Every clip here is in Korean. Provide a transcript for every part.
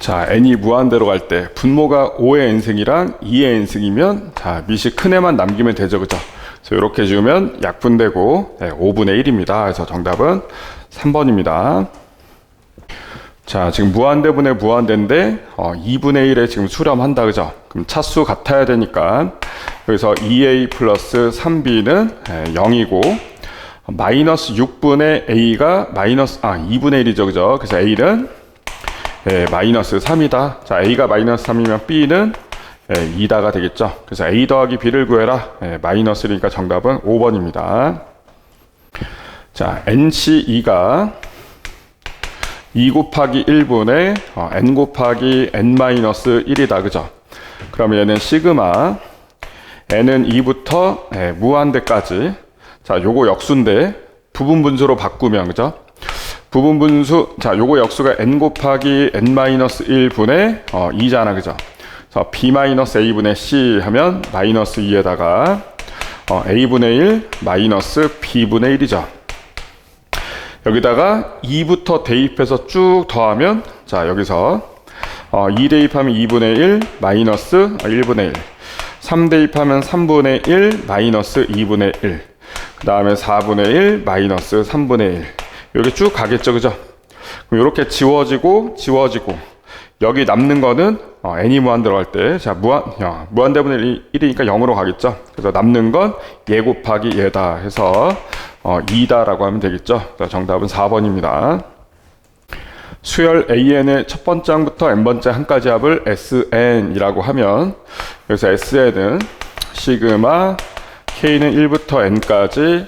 자, n이 무한대로 갈 때 분모가 5의 n승이랑 2의 n승이면 자, 밑이 큰 애만 남기면 되죠, 그죠? 그래서 이렇게 지우면 약분되고 5분의 1입니다. 그래서 정답은 3번입니다. 자, 지금 무한대분의 무한대인데 2분의 1에 지금 수렴한다, 그죠? 그럼 차수 같아야 되니까 여기서 2a 플러스 3b는 0이고 마이너스 6분의 a가 2분의 1이죠, 그죠? 그래서 a는 마이너스 3이다. 자, a가 마이너스 3이면 b는 2다가 되겠죠. 그래서 a 더하기 b를 구해라. 마이너스 1이니까 정답은 5번입니다. 자, nc2가 2 곱하기 1분의 n 곱하기 n 마이너스 1이다. 그죠? 그러면 얘는 시그마 n은 2부터 무한대까지. 자, 요거 역수인데 부분분수로 바꾸면, 그죠? 부분분수, 자, 요거 역수가 n 곱하기 n 마이너스 1분의 2잖아, 그죠? 그래서 b 마이너스 a분의 c 하면 마이너스 2에다가 a분의 1 마이너스 b분의 1이죠. 여기다가 2부터 대입해서 쭉 더하면, 자, 여기서 2 대입하면 2분의 1 마이너스 1분의 1, 3 대입하면 3분의 1 마이너스 2분의 1, 그 다음에 4분의 1 마이너스 3분의 1. 이렇게 쭉 가겠죠, 그죠? 그럼 이렇게 지워지고 여기 남는 거는 n이 무한대로 갈 때, 자, 무한대분의 1이니까 0으로 가겠죠. 그래서 남는 건 얘 곱하기 얘다 해서 2다라고 하면 되겠죠. 자, 정답은 4번입니다. 수열 AN의 첫 번째 항부터 n번째 항까지 합을 SN이라고 하면 여기서 SN은 시그마 K는 1부터 N까지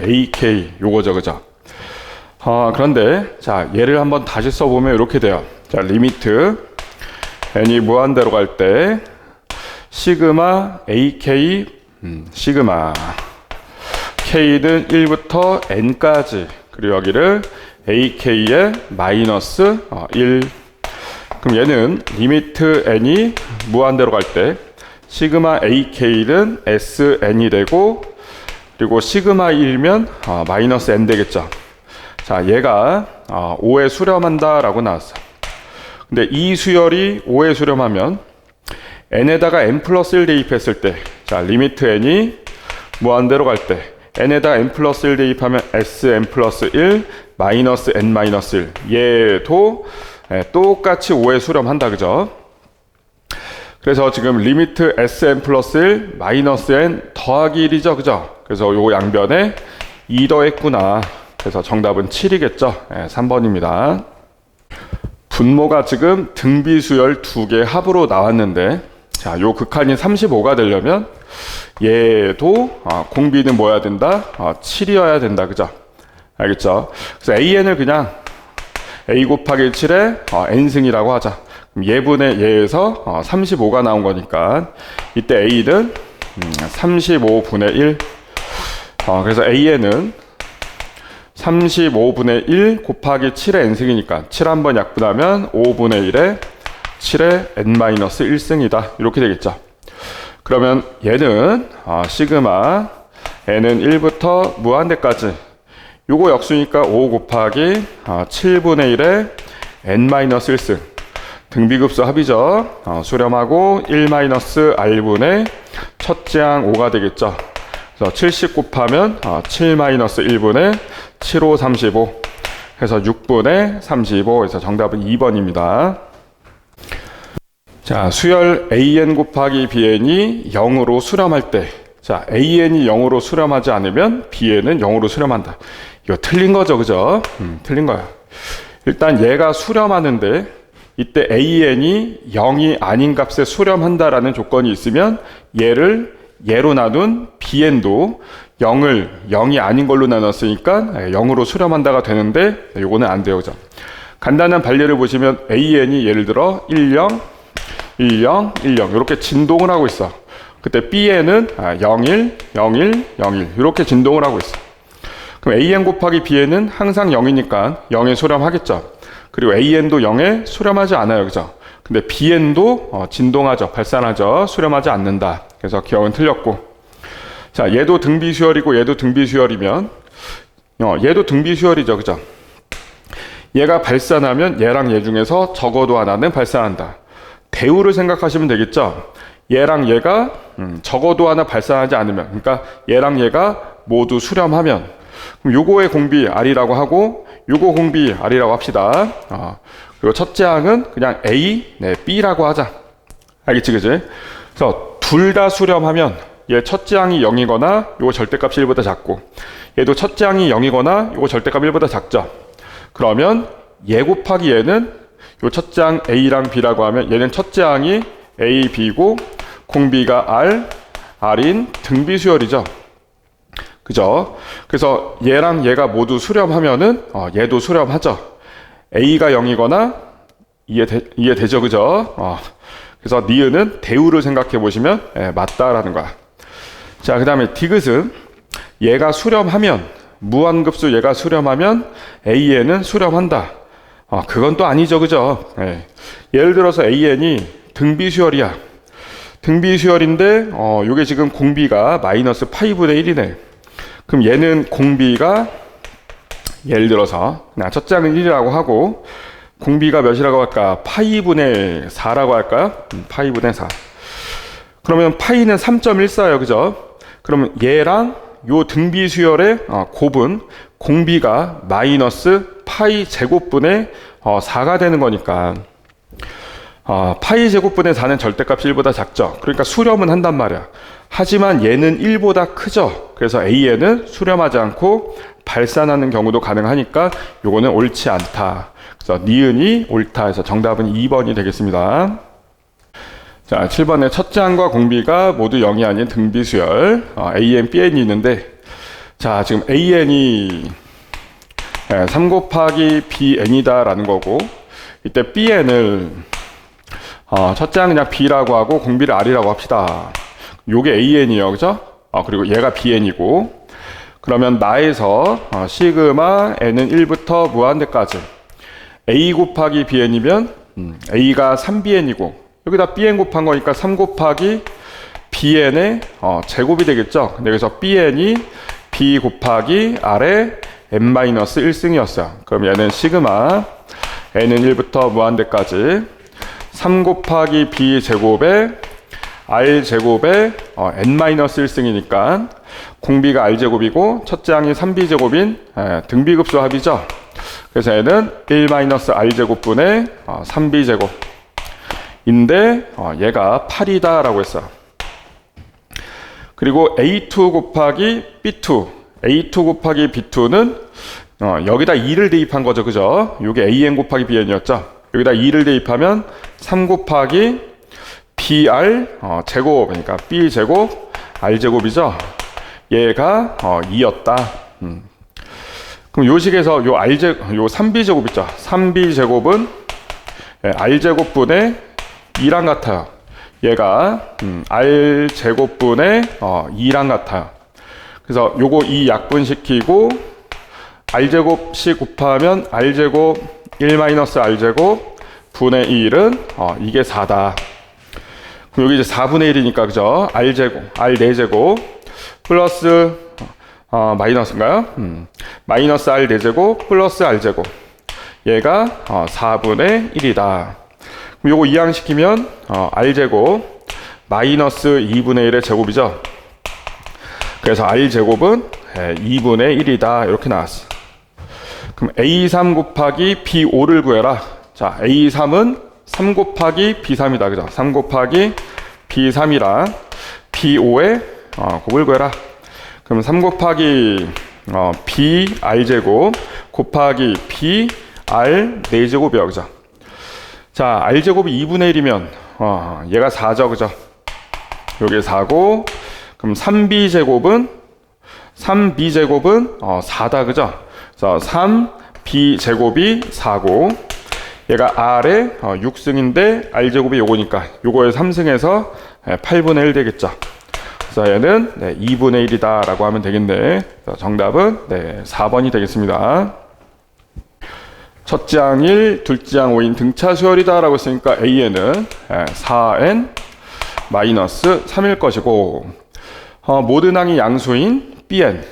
AK 요거죠, 그죠? 그런데 자, 얘를 한번 다시 써보면 이렇게 돼요. 자, 리미트 n이 무한대로 갈 때 시그마 AK 시그마 K는 1부터 N까지, 그리고 여기를 AK의 마이너스 1. 그럼 얘는 리미트 n이 무한대로 갈 때 시그마 AK는 SN이 되고, 그리고 시그마 1이면 마이너스 N 되겠죠. 자, 얘가 5에 수렴한다 라고 나왔어. 근데 이 수열이 5에 수렴하면 n에다가 n 플러스 1 대입했을 때, 자, 리미트 n이 무한대로 갈 때 n에다가 n 플러스 1 대입하면 sn 플러스 1 마이너스 n 마이너스 1. 얘도 똑같이 5에 수렴한다, 그죠? 그래서 지금 리미트 sn 플러스 1 마이너스 n 더하기 1이죠, 그죠? 그래서 요 양변에 2 더했구나. 그래서 정답은 7이겠죠. 3번입니다. 분모가 지금 등비수열 2개 합으로 나왔는데, 자, 요 극한이 35가 되려면 얘도 공비는 뭐야 된다? 7이어야 된다, 그죠? 알겠죠? 그래서 AN을 그냥 A 곱하기 7에 N승이라고 하자. 그럼 얘분의 얘에서 35가 나온 거니까 이때 A는 35분의 1. 그래서 AN은 35분의 1 곱하기 7의 n승이니까 7 한번 약분하면 5분의 1에 7의 n-1승이다. 이렇게 되겠죠. 그러면 얘는 시그마 n은 1부터 무한대까지, 요거 역수니까 5 곱하기 7분의 1의 n-1승. 등비급수 합이죠. 수렴하고 1-r분의 첫째 항 5가 되겠죠. 그래서 70 곱하면 7-1분의 7, 5, 35 해서 6분의 35 해서 정답은 2번입니다. 자, 수열 AN 곱하기 BN이 0으로 수렴할 때, 자, AN이 0으로 수렴하지 않으면 BN은 0으로 수렴한다. 이거 틀린 거죠, 그죠? 틀린 거야. 일단 얘가 수렴하는데 이때 AN이 0이 아닌 값에 수렴한다라는 조건이 있으면 얘를 얘로 나눈 BN도 0이 아닌 걸로 나눴으니까 0으로 수렴한다가 되는데 요거는 안 돼요, 그죠? 간단한 반례를 보시면 AN이 예를 들어 10, 10, 10 이렇게 진동을 하고 있어. 그때 BN은 01, 01, 01 이렇게 진동을 하고 있어. 그럼 AN 곱하기 BN은 항상 0이니까 0에 수렴하겠죠. 그리고 AN도 0에 수렴하지 않아요, 그죠? 근데 BN도 진동하죠, 발산하죠. 수렴하지 않는다. 그래서 기억은 틀렸고, 자, 얘도 등비수열이고 얘도 등비수열이면 얘도 등비수열이죠, 그죠? 얘가 발산하면 얘랑 얘 중에서 적어도 하나는 발산한다. 대우를 생각하시면 되겠죠. 얘랑 얘가 적어도 하나 발산하지 않으면, 그러니까 얘랑 얘가 모두 수렴하면, 그럼 요거의 공비 R이라고 하고 요거 공비 R이라고 합시다. 그리고 첫째 항은 그냥 A, B라고 하자. 알겠지, 그지? 그래서 둘 다 수렴하면 얘 첫째 항이 0이거나 요거 절대값이 1보다 작고, 얘도 첫째 항이 0이거나 요거 절대값 1보다 작죠. 그러면 얘 곱하기 얘는 요 첫째 항 A랑 B라고 하면 얘는 첫째 항이 A, B고 공비가 R, R인 등비수열이죠. 그죠? 그래서 얘랑 얘가 모두 수렴하면은 얘도 수렴하죠. A가 0이거나 이해되죠, 그죠? 그래서 니은은 대우를 생각해 보시면 맞다라는 거야. 자, 그 다음에 디귿은 얘가 수렴하면, 무한급수 얘가 수렴하면 AN은 수렴한다. 그건 또 아니죠, 그죠? 예를 들어서 AN이 등비수열이야. 등비수열인데 요게 지금 공비가 마이너스 파이분의 1이네. 그럼 얘는 공비가 예를 들어서 그냥 첫째 항은 1이라고 하고 공비가 몇이라고 할까? 파이분의 4라고 할까요? 파이분의 4. 그러면 파이는 3.14예요, 그죠? 그러면 얘랑 요 등비수열의 곱은 공비가 마이너스 파이 제곱분의 4가 되는 거니까 파이 제곱분의 4는 절대값이 1보다 작죠. 그러니까 수렴은 한단 말이야. 하지만 얘는 1보다 크죠. 그래서 AN은 수렴하지 않고 발산하는 경우도 가능하니까 요거는 옳지 않다. 그래서 니은이 옳다 해서 정답은 2번이 되겠습니다. 자, 7번에 첫째 항과 공비가 모두 0이 아닌 등비수열 AN, BN이 있는데, 자, 지금 AN이 3 곱하기 BN이다 라는 거고, 이때 BN을 첫째 항 그냥 B라고 하고 공비를 R이라고 합시다. 요게 AN이에요, 그죠? 그리고 얘가 BN이고, 그러면 나에서 시그마 N은 1부터 무한대까지 A 곱하기 BN이면 A가 3BN이고 여기다 BN 곱한 거니까 3 곱하기 BN의 제곱이 되겠죠. 근데 여기서 BN이 B 곱하기 R의 N-1승이었어요. 그럼 얘는 시그마 N은 1부터 무한대까지 3 곱하기 B 제곱에 R 제곱에 N-1승이니까 공비가 R 제곱이고 첫째 항이 3B 제곱인 등비급수 합이죠. 그래서 얘는 1-R 제곱분의 3B 제곱인데 얘가 8이다 라고 했어요. 그리고 A2 곱하기 B2 A2 곱하기 B2는 여기다 2를 대입한 거죠, 그죠? 이게 AN 곱하기 BN이었죠. 여기다 2를 대입하면 3 곱하기 BR 제곱, 그러니까 B 제곱 R 제곱이죠. 얘가 2였다. 그럼 요 식에서 요 요 3B 제곱 있죠. 3B 제곱은 R 제곱분의 2랑 같아요. 얘가 R 제곱분의 2랑 같아요. 그래서 요거 2 약분시키고 R 제곱씩 곱하면 R 제곱 1-R 제곱 분의 1은 이게 4다. 그럼 여기 이제 4분의 1이니까 그죠? R 제곱, R 4제곱 플러스 마이너스인가요? 마이너스 R 4제곱 플러스 R 제곱. 얘가 4분의 1이다. 그럼 요거 이항시키면 R 제곱 마이너스 2분의 1의 제곱이죠. 그래서 R 제곱은 2분의 1이다. 이렇게 나왔어. 그럼 A3 곱하기 B5를 구해라. 자, A3은 3 곱하기 B3이다. 그죠? 3 곱하기 B3이라 B5의 곱을 구해라. 그럼 3 곱하기 BR 제곱 곱하기 BR 4제곱이야. 그죠? 자, R 제곱이 2분의 1이면 얘가 4죠. 그죠? 요게 4고, 그럼 3B 제곱은 4다. 그죠? 그래서 3B 제곱이 4고, 얘가 R의 6승인데 R 제곱이 요거니까 요거의 3승에서 8분의 1 되겠죠. 그래서 얘는 2분의 1이다 라고 하면 되겠네. 정답은 4번이 되겠습니다. 첫째 항 1, 둘째 항 5인 등차 수열이다 라고 했으니까 AN은 4N 마이너스 3일 것이고, 모든 항이 양수인 BN.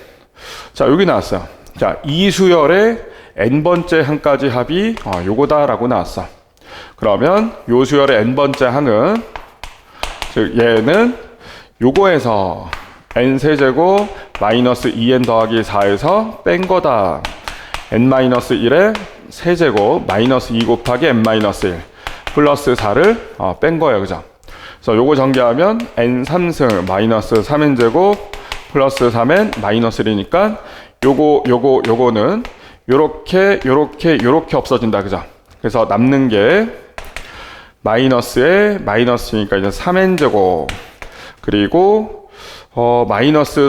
자, 여기 나왔어요. 자, 이 수열의 n번째 항까지 합이 요거다라고 나왔어. 그러면 요 수열의 n번째 항은, 즉 얘는 요거에서 n세제곱 마이너스 2n 더하기 4에서 뺀 거다. n-1의 세제곱 마이너스 2 곱하기 n-1 플러스 4를 뺀 거예요. 그죠? 그래서 요거 전개하면 n3승 마이너스 3n제곱 플러스 3n 마이너스 1이니까 요거는 요렇게 없어진다. 그죠? 그래서 남는 게 마이너스에 마이너스니까 이제 3n제곱 그리고 마이너스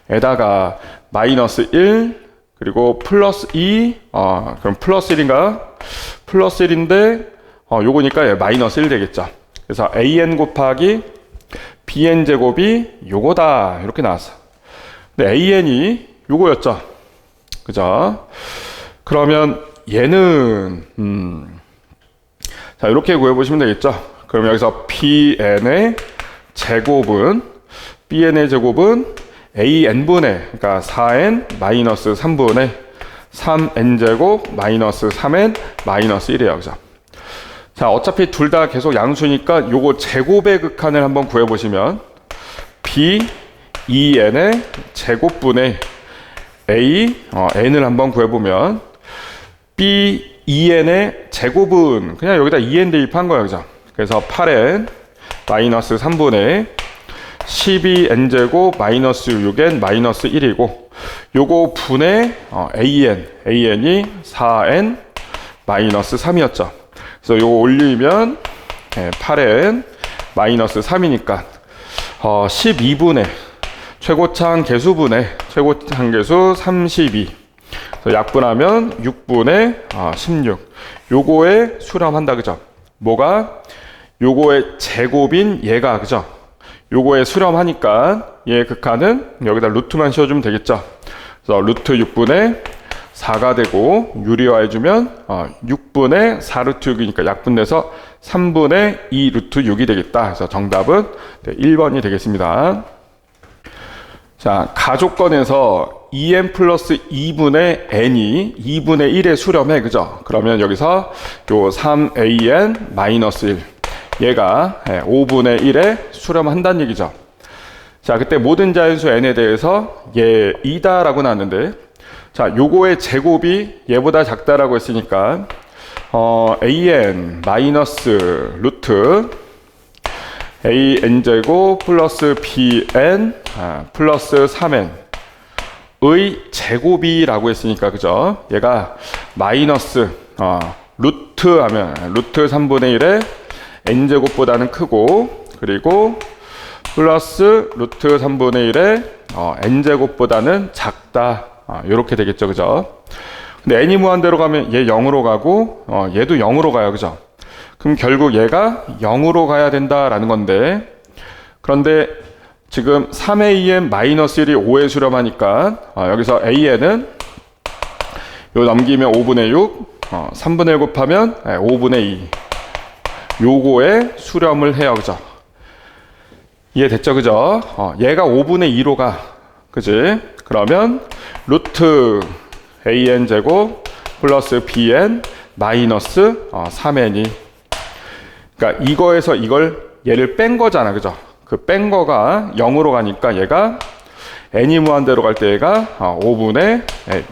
3n에다가 마이너스 1 그리고 플러스 2 그럼 플러스 1인가? 플러스 1인데 요거니까 마이너스 1 되겠죠. 그래서 an 곱하기 bn 제곱이 요거다 이렇게 나왔어. 근데 an이 요거였죠. 그죠? 그러면 얘는 자 이렇게 구해보시면 되겠죠. 그럼 여기서 bn의 제곱은 an분의 그러니까 4n 마이너스 3분의 3n제곱 마이너스 3n 마이너스 1이에요. 그죠? 자 어차피 둘 다 계속 양수니까 요거 제곱의 극한을 한번 구해보시면 b2n의 제곱분의 n을 한번 구해보면 b2n의 제곱은 그냥 여기다 2n 대입한 거예요. 그죠? 그래서 8n 마이너스 3분의 12n제곱 마이너스 6n 마이너스 1이고 요거 분의 an이 4n 마이너스 3이었죠. 그래서 요거 올리면 8n 마이너스 3이니까 12분의 최고차항 계수분의 최고차항 계수 32 그래서 약분하면 6분의 16 요거에 수렴한다. 그죠? 뭐가? 요거의 제곱인 얘가 그죠? 요거에 수렴하니까 얘 극한은 여기다 루트만 씌워주면 되겠죠. 그래서 루트 6분의 4가 되고 유리화해주면 6분의 4 루트 6이니까 약분돼서 3분의 2 루트 6이 되겠다. 그래서 정답은 1번이 되겠습니다. 자, 가조건에서 2n 플러스 2분의 n이 2분의 1에 수렴해. 그죠? 그러면 여기서 요 3an 마이너스 1 얘가 5분의 1에 수렴한다는 얘기죠. 자, 그때 모든 자연수 n에 대해서 얘 2다라고 나왔는데 자, 요거의 제곱이 얘보다 작다라고 했으니까 an 마이너스 루트 an제곱 플러스 bn 플러스 3n의 제곱이라고 했으니까 그죠? 얘가 마이너스 루트 하면 루트 3분의 1에 n제곱보다는 크고 그리고 플러스 루트 3분의 1에 n제곱보다는 작다. 요렇게 되겠죠. 그죠? 근데 n이 무한대로 가면 얘 0으로 가고 얘도 0으로 가요. 그죠? 그럼 결국 얘가 0으로 가야 된다라는 건데 그런데 지금 3의 2n 마이너스 1이 5에 수렴하니까 여기서 an은 요 넘기면 5분의 6 3분의 1 곱하면 5분의 2 요거에 수렴을 해요. 그죠? 이해됐죠? 그죠? 얘가 5분의 2로 가. 그지? 그러면 루트 an 제곱 플러스 bn 마이너스 3n이 그러니까 이거에서 얘를 뺀 거잖아. 그죠? 그 뺀 거가 0으로 가니까 얘가 n이 무한대로 갈 때 얘가 5분의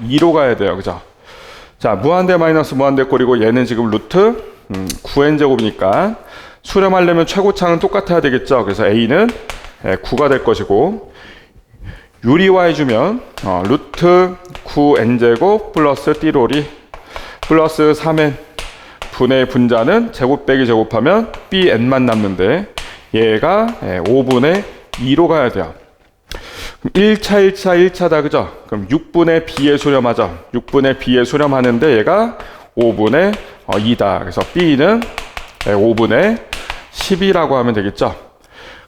2로 가야 돼요. 그죠? 자, 무한대 마이너스 무한대 꼴이고 얘는 지금 루트 9n 제곱이니까 수렴하려면 최고차항은 똑같아야 되겠죠. 그래서 a는 9가 될 것이고 유리화해주면 루트 9n 제곱 플러스 띠로리 플러스 3n 분의 분자는 제곱 빼기 제곱하면 bn만 남는데 얘가 5분의 2로 가야 돼요. 그럼 1차다 그죠? 그럼 6분의 b에 수렴하죠. 6분의 b에 수렴하는데 얘가 5분의 2다. 그래서 b는 5분의 10이라고 하면 되겠죠.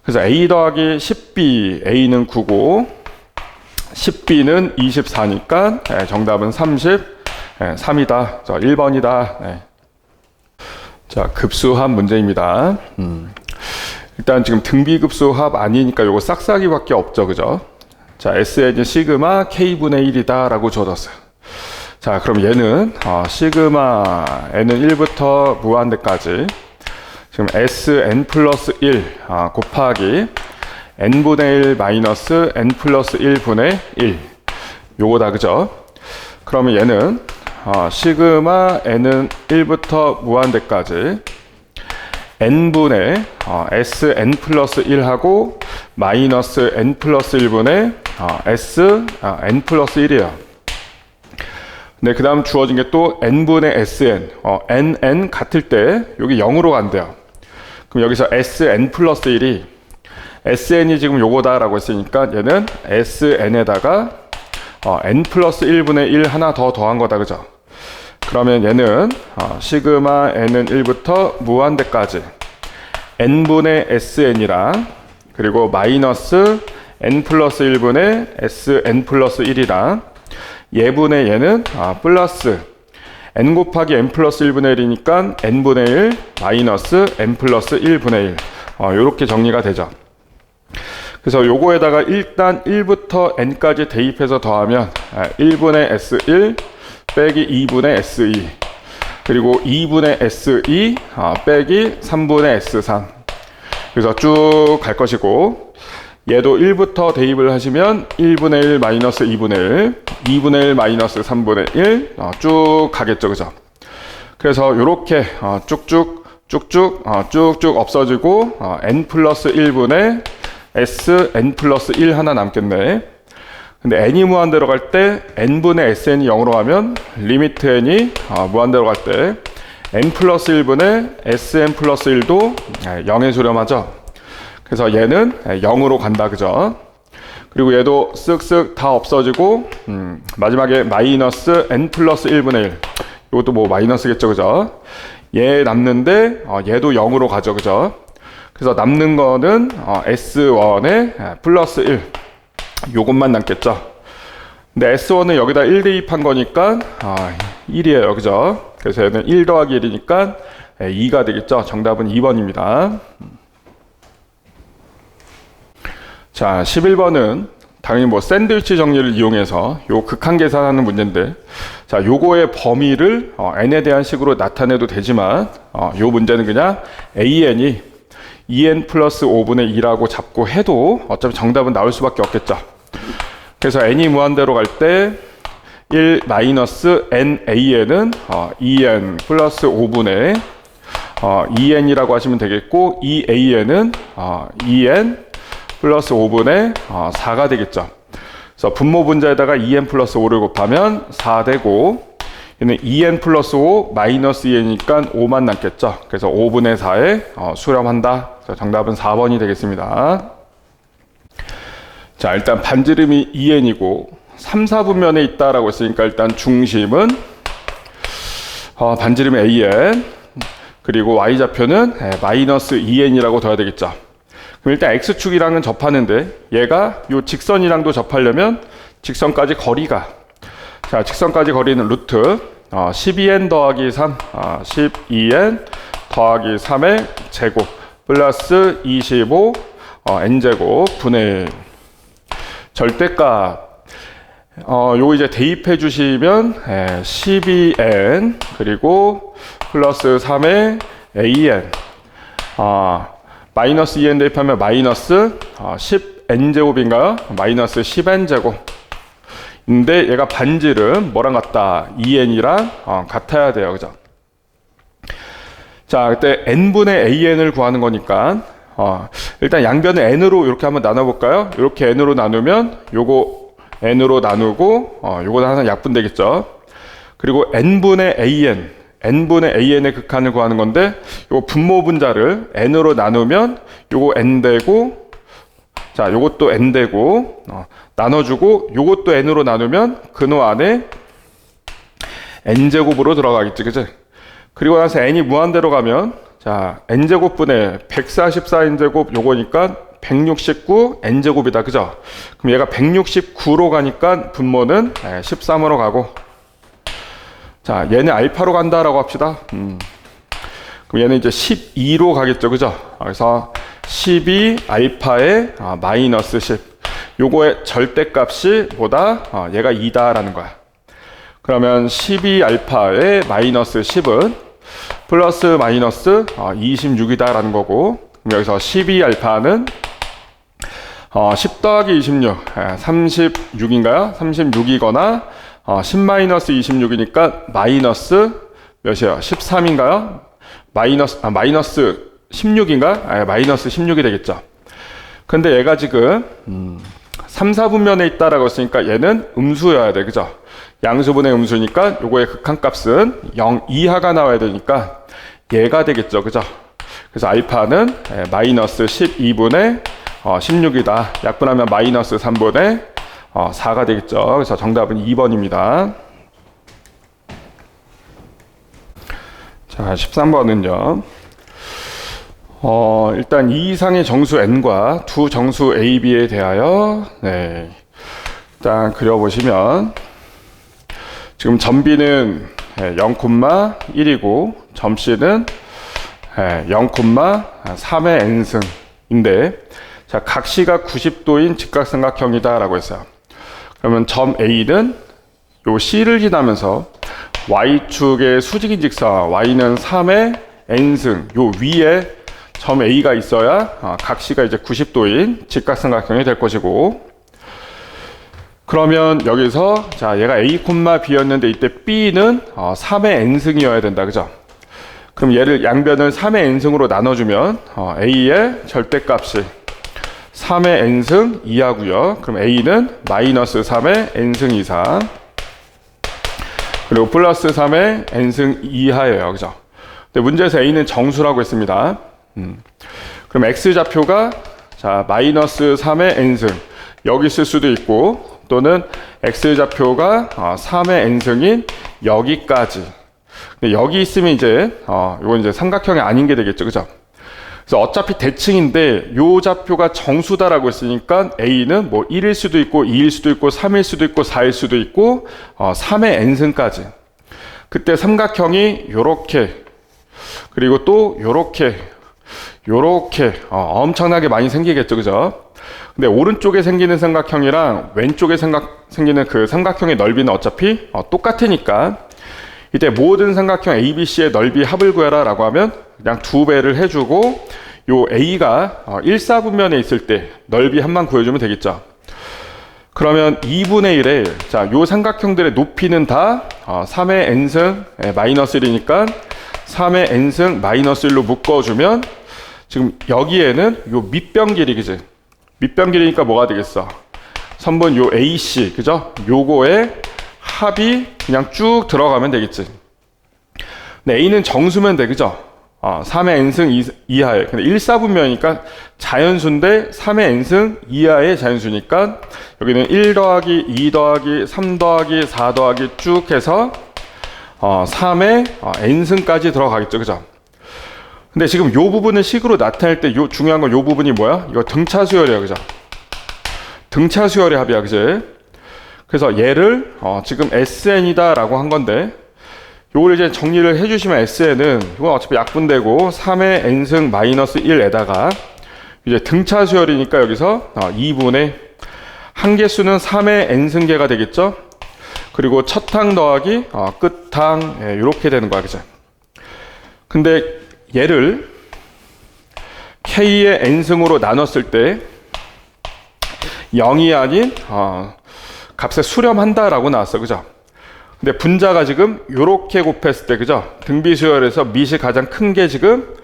그래서 a 더하기 10b a는 9고 10b는 24니까 정답은 33이다. 자, 1번이다. 자, 급수합 문제입니다. 일단 지금 등비급수합 아니니까 요거 싹싹이밖에 없죠. 그죠? 자, SN이 시그마 K분의 1이다 라고 줘뒀어요. 자, 그럼 얘는 시그마 n은 1부터 무한대까지 지금 sn 플러스 1 곱하기 n분의 1 마이너스 n 플러스 1분의 1 요거다, 그죠? 그러면 얘는 시그마 n은 1부터 무한대까지 n분의 sn 플러스 1하고 마이너스 n 플러스 1분의 n 플러스 1이에요. 네, 그 다음 주어진 게 또 n분의 sn, nn 같을 때 여기 0으로 간대요. 그럼 여기서 sn 플러스 1이 sn이 지금 요거다라고 했으니까 얘는 sn에다가 n 플러스 1분의 1 하나 더 더한 거다, 그죠? 그러면 얘는 시그마 n은 1부터 무한대까지 n분의 sn이랑 그리고 마이너스 n 플러스 1분의 sn 플러스 1이랑 얘분의 얘는 플러스 n 곱하기 n 플러스 1분의 1이니까 n분의 1 마이너스 n 플러스 1분의 1 요렇게 정리가 되죠. 그래서 요거에다가 일단 1부터 n까지 대입해서 더하면 1분의 s1 빼기 2분의 s2 그리고 2분의 s2 빼기 3분의 s3 그래서 쭉 갈 것이고 얘도 1부터 대입을 하시면 1분의 1 마이너스 2분의 1 2분의 1 마이너스 3분의 1 쭉 가겠죠, 그죠? 그래서 요렇게 쭉쭉 없어지고 n 플러스 1분의 sn 플러스 1 하나 남겠네. 근데 n이 무한대로 갈 때 n분의 sn이 0으로 가면 리미트 n이 무한대로 갈 때 n 플러스 1분의 sn 플러스 1도 0에 수렴하죠. 그래서 얘는 0으로 간다, 그죠? 그리고 얘도 쓱쓱 다 없어지고 마지막에 마이너스 n 플러스 1분의 1 이것도 뭐 마이너스겠죠, 그죠? 얘 남는데 얘도 0으로 가죠, 그죠? 그래서 남는 거는 S1에 플러스 1 요것만 남겠죠. 근데 S1은 여기다 1 대입한 거니까 1이에요, 그죠? 그래서 얘는 1 더하기 1이니까 2가 되겠죠. 정답은 2번입니다. 자, 11번은 당연히 뭐 샌드위치 정리를 이용해서 요 극한 계산하는 문제인데, 자, 요거의 범위를 n에 대한 식으로 나타내도 되지만 요 문제는 그냥 an이 2n 플러스 5분의 2라고 잡고 해도 어차피 정답은 나올 수밖에 없겠죠. 그래서 n이 무한대로 갈 때 1 마이너스 nan은 2n 플러스 5분의 2n이라고 하시면 되겠고, 2an은 2n 플러스 5분의 4가 되겠죠. 그래서 분모 분자에다가 2n 플러스 5를 곱하면 4 되고, 얘는 2n 플러스 5 마이너스 2n이니까 5만 남겠죠. 그래서 5분의 4에 수렴한다. 정답은 4번이 되겠습니다. 자, 일단 반지름이 2n이고 3, 4분면에 있다라고 했으니까 일단 중심은 반지름이 an 그리고 y좌표는 마이너스 2n이라고 둬야 되겠죠. 그럼 일단 x축이랑은 접하는데 얘가 요 직선이랑도 접하려면 직선까지 거리가, 자, 직선까지 거리는 루트 12n 더하기 3 12n 더하기 3의 제곱 플러스 25 n제곱 분의 1. 절대값 요거 이제 대입해 주시면 12n 그리고 플러스 3의 an 마이너스 2n 대입하면 마이너스 10n제곱인가요? 마이너스 10n제곱. 근데 얘가 반지름 뭐랑 같다? 2n이랑 같아야 돼요, 그죠? 자, 그때 n분의 an을 구하는 거니까 일단 양변을 n으로 이렇게 한번 나눠볼까요? 이렇게 n으로 나누면 요거 n으로 나누고 요거는 항상 약분되겠죠. 그리고 n분의 an의 극한을 구하는 건데, 요거 분모 분자를 n으로 나누면 요거 n 되고, 자, 요것도 n 되고 나눠주고 요것도 n으로 나누면 근호 안에 n제곱으로 들어가겠지, 그치? 그리고 나서 n이 무한대로 가면, 자, n제곱분의 144n제곱 요거니까 169 n제곱이다, 그죠? 그럼 얘가 169로 가니까 분모는 13으로 가고, 자, 얘는 알파로 간다라고 합시다. 그럼 얘는 이제 12로 가겠죠, 그죠? 그래서 12 알파에 마이너스 10. 요거의 절대값이 뭐다? 얘가 2다라는 거야. 그러면 12알파의 마이너스 10은 플러스 마이너스 26이다 라는 거고, 그럼 여기서 12알파는 10 더하기 26, 36인가요? 36이거나 10 마이너스 26이니까 마이너스 몇이에요? 13인가요? 마이너스 16인가? 마이너스 16이 되겠죠. 근데 얘가 지금 3, 4분면에 있다라고 했으니까 얘는 음수여야 돼. 그죠? 양수분의 음수니까 요거의 극한값은 0 이하가 나와야 되니까 얘가 되겠죠. 그죠? 그래서 알파는 마이너스 12분의 16이다. 약분하면 마이너스 3분의 4가 되겠죠. 그래서 정답은 2번입니다. 자, 13번은요. 일단 이 이상의 정수 n과 두 정수 a, b에 대하여 일단 그려보시면 지금 점b는 0,1이고 점c는 0,3의 n승인데, 자, 각시가 90도인 직각삼각형이다 라고 했어요. 그러면 점 A는 요 C를 지나면서 Y축의 수직인 직선, Y는 3의 N승, 요 위에 점 A가 있어야 각시가 이제 90도인 직각삼각형이 될 것이고, 그러면 여기서 자, 얘가 A, B였는데 이때 B는 3의 N승이어야 된다. 그죠? 그럼 얘를 양변을 3의 N승으로 나눠주면 A의 절대값이 3의 n승 이하고요. 그럼 a는 마이너스 3의 n승 이상, 그리고 플러스 3의 n승 이하예요. 그죠? 근데 문제에서 a는 정수라고 했습니다. 그럼 x좌표가 자, 마이너스 3의 n승 여기 있을 수도 있고, 또는 x좌표가 3의 n승인 여기까지. 근데 여기 있으면 이제 이건 이제 삼각형이 아닌 게 되겠죠. 그죠? 그래서 어차피 대칭인데 요 좌표가 정수다라고 했으니까 a는 뭐 1일 수도 있고 2일 수도 있고 3일 수도 있고 4일 수도 있고 3의 n승까지. 그때 삼각형이 요렇게, 그리고 또 요렇게 엄청나게 많이 생기겠죠. 그죠? 근데 오른쪽에 생기는 삼각형이랑 왼쪽에 생기는 그 삼각형의 넓이는 어차피 똑같으니까 이때 모든 삼각형 ABC의 넓이 합을 구해라 라고 하면 그냥 2배를 해주고, 요 A가 1사분면에 있을 때 넓이 합만 구해주면 되겠죠. 그러면 2분의 1에 자, 요 삼각형들의 높이는 다 3의 n승 마이너스 1이니까 3의 n승 마이너스 1로 묶어주면 지금 여기에는 요 밑변 길이, 그지? 밑변 길이니까 뭐가 되겠어? 선분 요 AC, 그죠? 요거에 합이 그냥 쭉 들어가면 되겠지. 근데 A는 정수면 돼. 그죠? 3의 n승 이하에. 근데 1사분면이니까 자연수인데 3의 n승 이하의 자연수니까 여기는 1 더하기 2 더하기 3 더하기 4 더하기 쭉 해서 3의 n승까지 들어가겠죠. 그죠? 근데 지금 요 부분을 식으로 나타낼 때 요 중요한 건 요 부분이 뭐야? 이거 등차수열이야. 그죠? 등차수열의 합이야. 그지? 그래서 얘를 지금 SN이다 라고 한 건데, 요걸 이제 정리를 해주시면 SN은 이건 어차피 약분되고 3의 n승 마이너스 1에다가 이제 등차수열이니까 여기서 2분의 한개수는 3의 n승계가 되겠죠. 그리고 첫항 더하기 끝항 이렇게 되는 거야. 그죠? 근데 얘를 K의 n승으로 나눴을 때 0이 아닌 값에 수렴한다라고 나왔어. 그죠? 근데 분자가 지금 요렇게 곱했을 때, 그죠? 등비수열에서 밑이 가장 큰 게 지금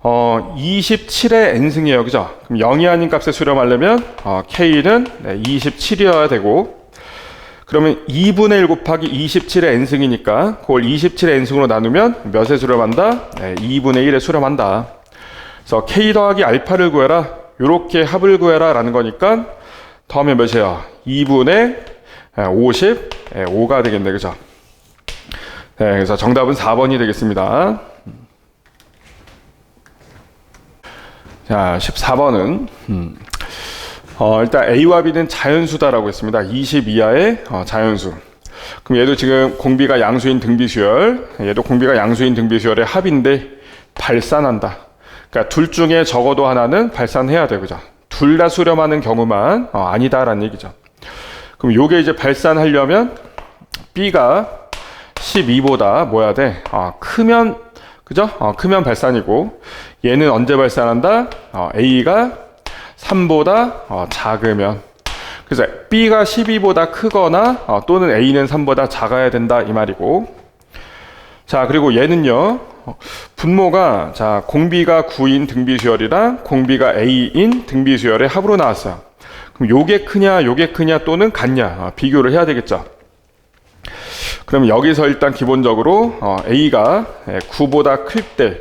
27의 n승이에요. 그죠? 그럼 0이 아닌 값에 수렴하려면 K는 27이어야 되고, 그러면 2분의 1 곱하기 27의 n승이니까 그걸 27의 n승으로 나누면 몇에 수렴한다? 2분의 1에 수렴한다. 그래서 K 더하기 알파를 구해라, 요렇게 합을 구해라 라는 거니까 더하면 몇이에요? 2분의 55가 되겠네. 그죠? 네, 그래서 정답은 4번이 되겠습니다. 자, 14번은 일단 A와 B는 자연수다라고 했습니다. 20 이하의 자연수. 그럼 얘도 지금 공비가 양수인 등비수열, 얘도 공비가 양수인 등비수열의 합인데 발산한다. 그러니까 둘 중에 적어도 하나는 발산해야 돼. 그죠? 둘 다 수렴하는 경우만 아니다라는 얘기죠. 그럼 요게 이제 발산하려면 B가 12보다 뭐야 돼? 크면, 그죠? 크면 발산이고, 얘는 언제 발산한다? A가 3보다 작으면. 그래서 B가 12보다 크거나 또는 A는 3보다 작아야 된다 이 말이고. 자, 그리고 얘는요. 분모가 자, 공비가 9인 등비수열이랑 공비가 A인 등비수열의 합으로 나왔어요. 그럼 요게 크냐, 요게 크냐 또는 같냐 비교를 해야 되겠죠. 그럼 여기서 일단 기본적으로 A가 9보다 클 때,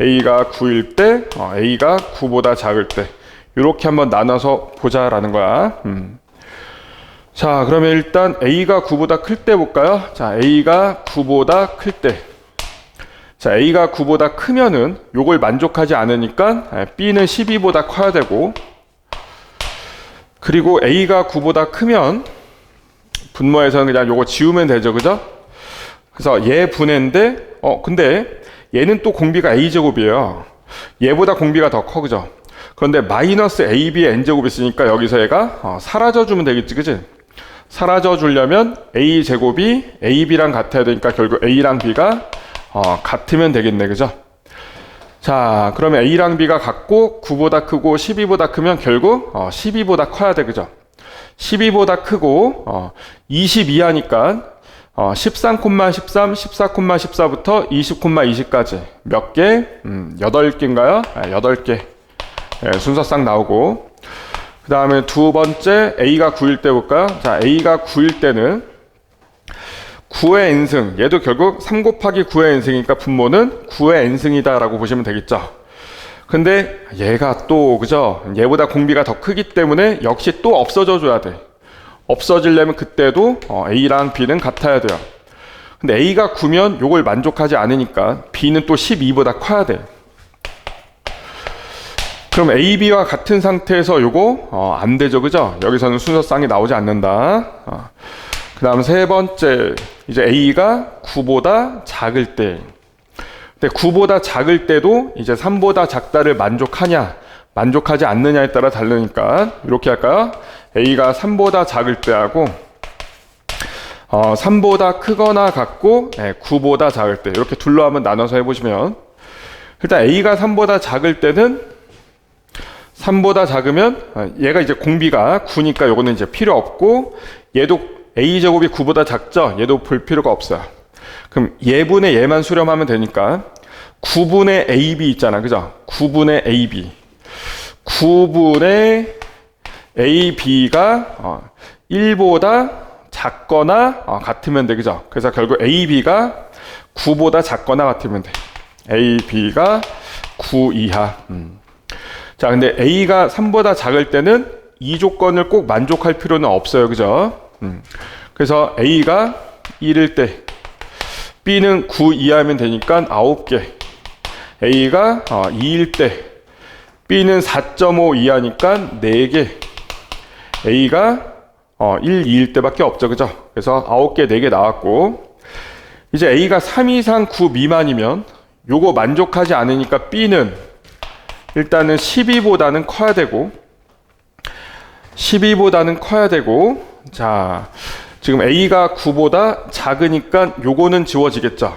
A가 9일 때, A가 9보다 작을 때 이렇게 한번 나눠서 보자라는 거야. 자, 그러면 일단 A가 9보다 클 때 볼까요? 자, A가 9보다 클 때. 자, A가 9보다 크면은 요걸 만족하지 않으니까 B는 12보다 커야 되고, 그리고 A가 9보다 크면 분모에서는 그냥 요거 지우면 되죠, 그죠? 그래서 얘 분해인데, 근데 얘는 또 공비가 A제곱이에요. 얘보다 공비가 더 커, 그죠? 그런데 마이너스 AB의 N제곱이 있으니까 여기서 얘가 사라져주면 되겠지, 그지? 사라져주려면 A제곱이 AB랑 같아야 되니까 결국 A랑 B가 같으면 되겠네, 그죠? 자, 그러면 A랑 B가 같고 9보다 크고 12보다 크면 결국 12보다 커야 돼, 그죠? 12보다 크고 22 하니까 13,13, 14,14부터 20,20까지 몇 개? 8개인가요? 8개 순서상 나오고, 그 다음에 두 번째 A가 9일 때 볼까요? 자, A가 9일 때는 9의 n승, 얘도 결국 3 곱하기 9의 n승이니까 분모는 9의 n승이다 라고 보시면 되겠죠. 근데 얘가 또, 그죠? 얘보다 공비가 더 크기 때문에 역시 또 없어져 줘야 돼. 없어지려면 그때도 A랑 B는 같아야 돼요. 근데 A가 9면 요걸 만족하지 않으니까 B는 또 12보다 커야 돼. 그럼 A, B와 같은 상태에서 요거 안 되죠, 그죠? 여기서는 순서상이 나오지 않는다. 그 다음 세 번째, 이제 A가 9보다 작을 때. 근데 9보다 작을 때도 이제 3보다 작다를 만족하냐, 만족하지 않느냐에 따라 다르니까 이렇게 할까요? A가 3보다 작을 때하고 3보다 크거나 같고 9보다 작을 때 이렇게 둘로 한번 나눠서 해보시면, 일단 A가 3보다 작을 때는 3보다 작으면 얘가 이제 공비가 9니까 요거는 이제 필요 없고, 얘도 A제곱이 9보다 작죠? 얘도 볼 필요가 없어요. 그럼 얘분의 얘만 수렴하면 되니까 9분의 AB 있잖아, 그죠? 9분의 AB. 9분의 AB가 1보다 작거나 같으면 돼, 그죠? 그래서 결국 AB가 9보다 작거나 같으면 돼. AB가 9 이하. 자, 근데 A가 3보다 작을 때는 이 조건을 꼭 만족할 필요는 없어요, 그죠? 그래서 A가 1일 때, B는 9 이하면 되니까 9개. A가 2일 때, B는 4.5 이하니까 4개. A가 1, 2일 때밖에 없죠, 그죠? 그래서 9개, 4개 나왔고, 이제 A가 3 이상 9 미만이면 요거 만족하지 않으니까 B는 일단은 12보다는 커야 되고, 12보다는 커야 되고, 자, 지금 A가 9보다 작으니까 요거는 지워지겠죠.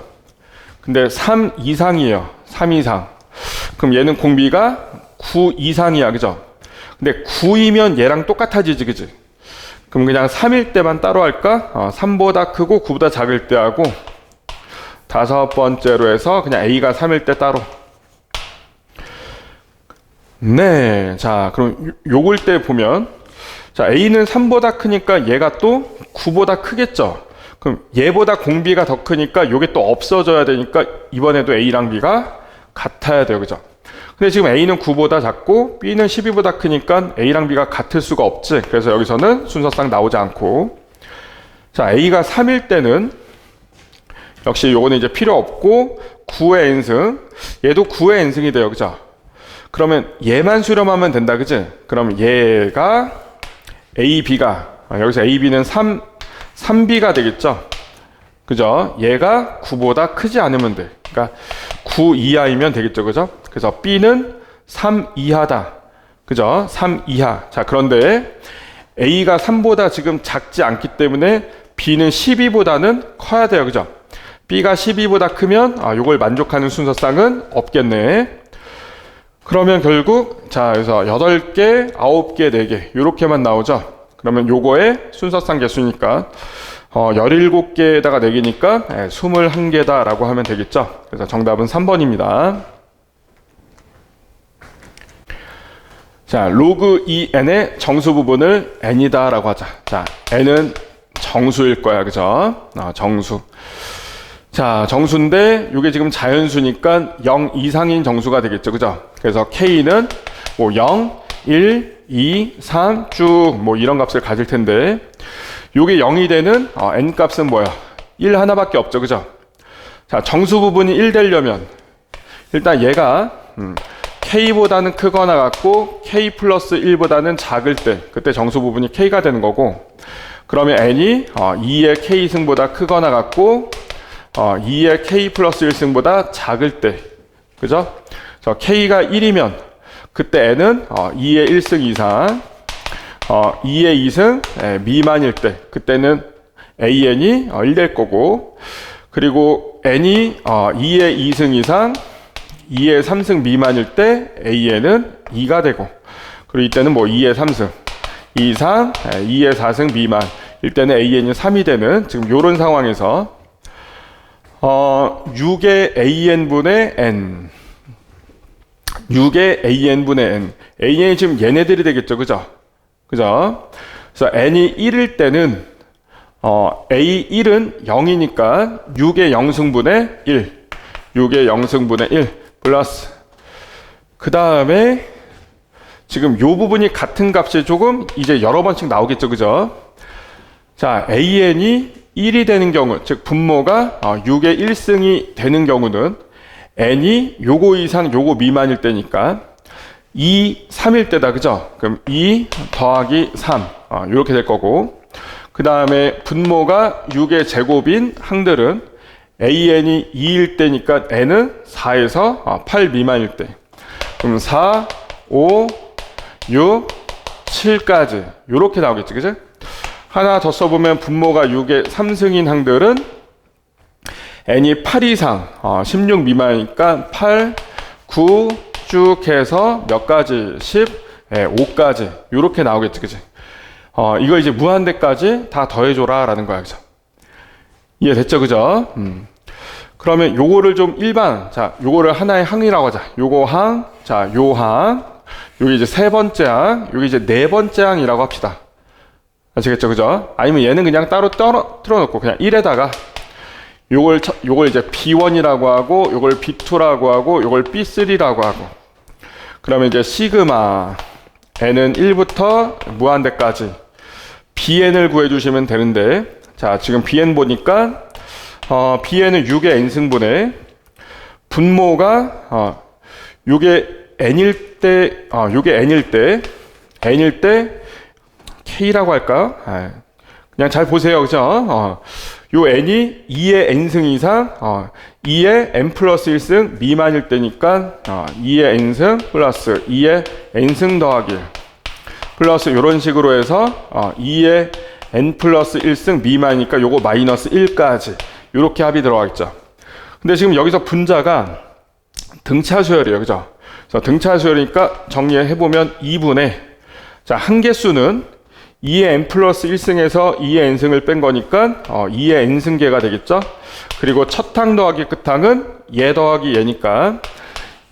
근데 3 이상이에요. 3 이상. 그럼 얘는 공비가 9 이상이야, 그죠? 근데 9이면 얘랑 똑같아지지, 그지? 그럼 그냥 3일 때만 따로 할까? 3보다 크고 9보다 작을 때 하고, 다섯 번째로 해서 그냥 A가 3일 때 따로. 네, 자, 그럼 요걸 때 보면, 자, A는 3보다 크니까 얘가 또 9보다 크겠죠. 그럼 얘보다 공비가 더 크니까 요게 또 없어져야 되니까 이번에도 A랑 B가 같아야 돼요, 그죠? 근데 지금 A는 9보다 작고 B는 12보다 크니까 A랑 B가 같을 수가 없지. 그래서 여기서는 순서상 나오지 않고, 자, A가 3일 때는 역시 요거는 이제 필요 없고 9의 n승, 얘도 9의 n승이 돼요, 그죠? 그러면 얘만 수렴하면 된다, 그지? 그럼 얘가 AB가, 여기서 AB는 3B가 되겠죠? 그죠? 얘가 9보다 크지 않으면 돼. 그러니까 9 이하이면 되겠죠, 그죠? 그래서 B는 3 이하다. 그죠? 3 이하. 자, 그런데 A가 3보다 지금 작지 않기 때문에 b는 12보다는 커야 돼요. 그죠? b가 12보다 크면 요걸 만족하는 순서쌍은 없겠네. 그러면 결국 자 여기서 8개, 9개, 4개 요렇게만 나오죠. 그러면 요거의 순서쌍 개수니까 17개에다가 4개니까 21개다 라고 하면 되겠죠. 그래서 정답은 3번입니다. 자, 로그 2n의 정수 부분을 n이다 라고 하자. 자, n은 정수일 거야. 그죠? 정수. 자, 정수인데 이게 지금 자연수니까 0 이상인 정수가 되겠죠. 그죠? 그래서 K는 뭐 0, 1, 2, 3 쭉 뭐 이런 값을 가질 텐데 요게 0이 되는 n 값은 뭐야? 1 하나밖에 없죠. 그죠? 자, 정수 부분이 1 되려면 일단 얘가 K보다는 크거나 같고 K 플러스 1보다는 작을 때 그때 정수 부분이 K가 되는 거고 그러면 n이 2의 K승보다 크거나 같고 2의 K 플러스 1승보다 작을 때 그죠? K가 1이면 그때 n은 2의 1승 이상 2의 2승 미만일 때 그때는 an이 1 될 거고 그리고 n이 2의 2승 이상 2의 3승 미만일 때 an은 2가 되고 그리고 이때는 뭐 2의 3승 이상 2의 4승 미만일 때는 an이 3이 되는 지금 요런 상황에서 6의 an분의 n 6의 an분의 n an이 지금 얘네들이 되겠죠. 그죠? 그죠? 그래서 n이 1일 때는 a1은 0이니까 6의 0승분의 1 6의 0승분의 1 플러스 그 다음에 지금 요 부분이 같은 값이 조금 이제 여러 번씩 나오겠죠. 그죠? 자, an이 1이 되는 경우 즉 분모가 6의 1승이 되는 경우는 n이 요거 이상 요거 미만일 때니까 2, 3일 때다. 그죠? 그럼 2 더하기 3 이렇게 될 거고 그 다음에 분모가 6의 제곱인 항들은 an이 2일 때니까 n은 4에서 8 미만일 때 그럼 4, 5, 6, 7까지 이렇게 나오겠지. 그죠? 하나 더 써보면 분모가 6의 3승인 항들은 n이 8 이상 16 미만이니까 8, 9 쭉 해서 몇 가지? 10, 5까지 이렇게 나오겠지. 그치? 이거 이제 무한대까지 다 더해줘라 라는 거야. 그죠? 이해됐죠? 그죠? 그러면 요거를 좀 일반 자 요거를 하나의 항이라고 하자. 요거 항, 자 요 항, 여기 이제 세 번째 항, 여기 이제 네 번째 항이라고 합시다. 아시겠죠? 그죠? 아니면 얘는 그냥 따로 틀어놓고 그냥 1에다가 요걸 이제 B1이라고 하고 요걸 B2라고 하고 요걸 B3라고 하고 그러면 이제 시그마 n은 1부터 무한대까지 bn을 구해주시면 되는데 자 지금 bn 보니까 bn은 6의 n승분의 분모가 요게 n일 때 요게 n일 때 k라고 할까요? 그냥 잘 보세요. 그죠? 요 n이 2의 n승 이상 2의 n 플러스 1승 미만일 때니까 2의 n승 플러스 2의 n승 더하기 1 플러스 이런 식으로 해서 2의 n 플러스 1승 미만이니까 요거 마이너스 1까지 이렇게 합이 들어가겠죠. 근데 지금 여기서 분자가 등차수열이에요. 그죠? 그래서 등차수열이니까 정리해보면 2분의 자 한개수는 2의 n 플러스 1승에서 2의 n승을 뺀 거니까 2의 n승계가 되겠죠. 그리고 첫 항 더하기 끝항은 얘 더하기 얘니까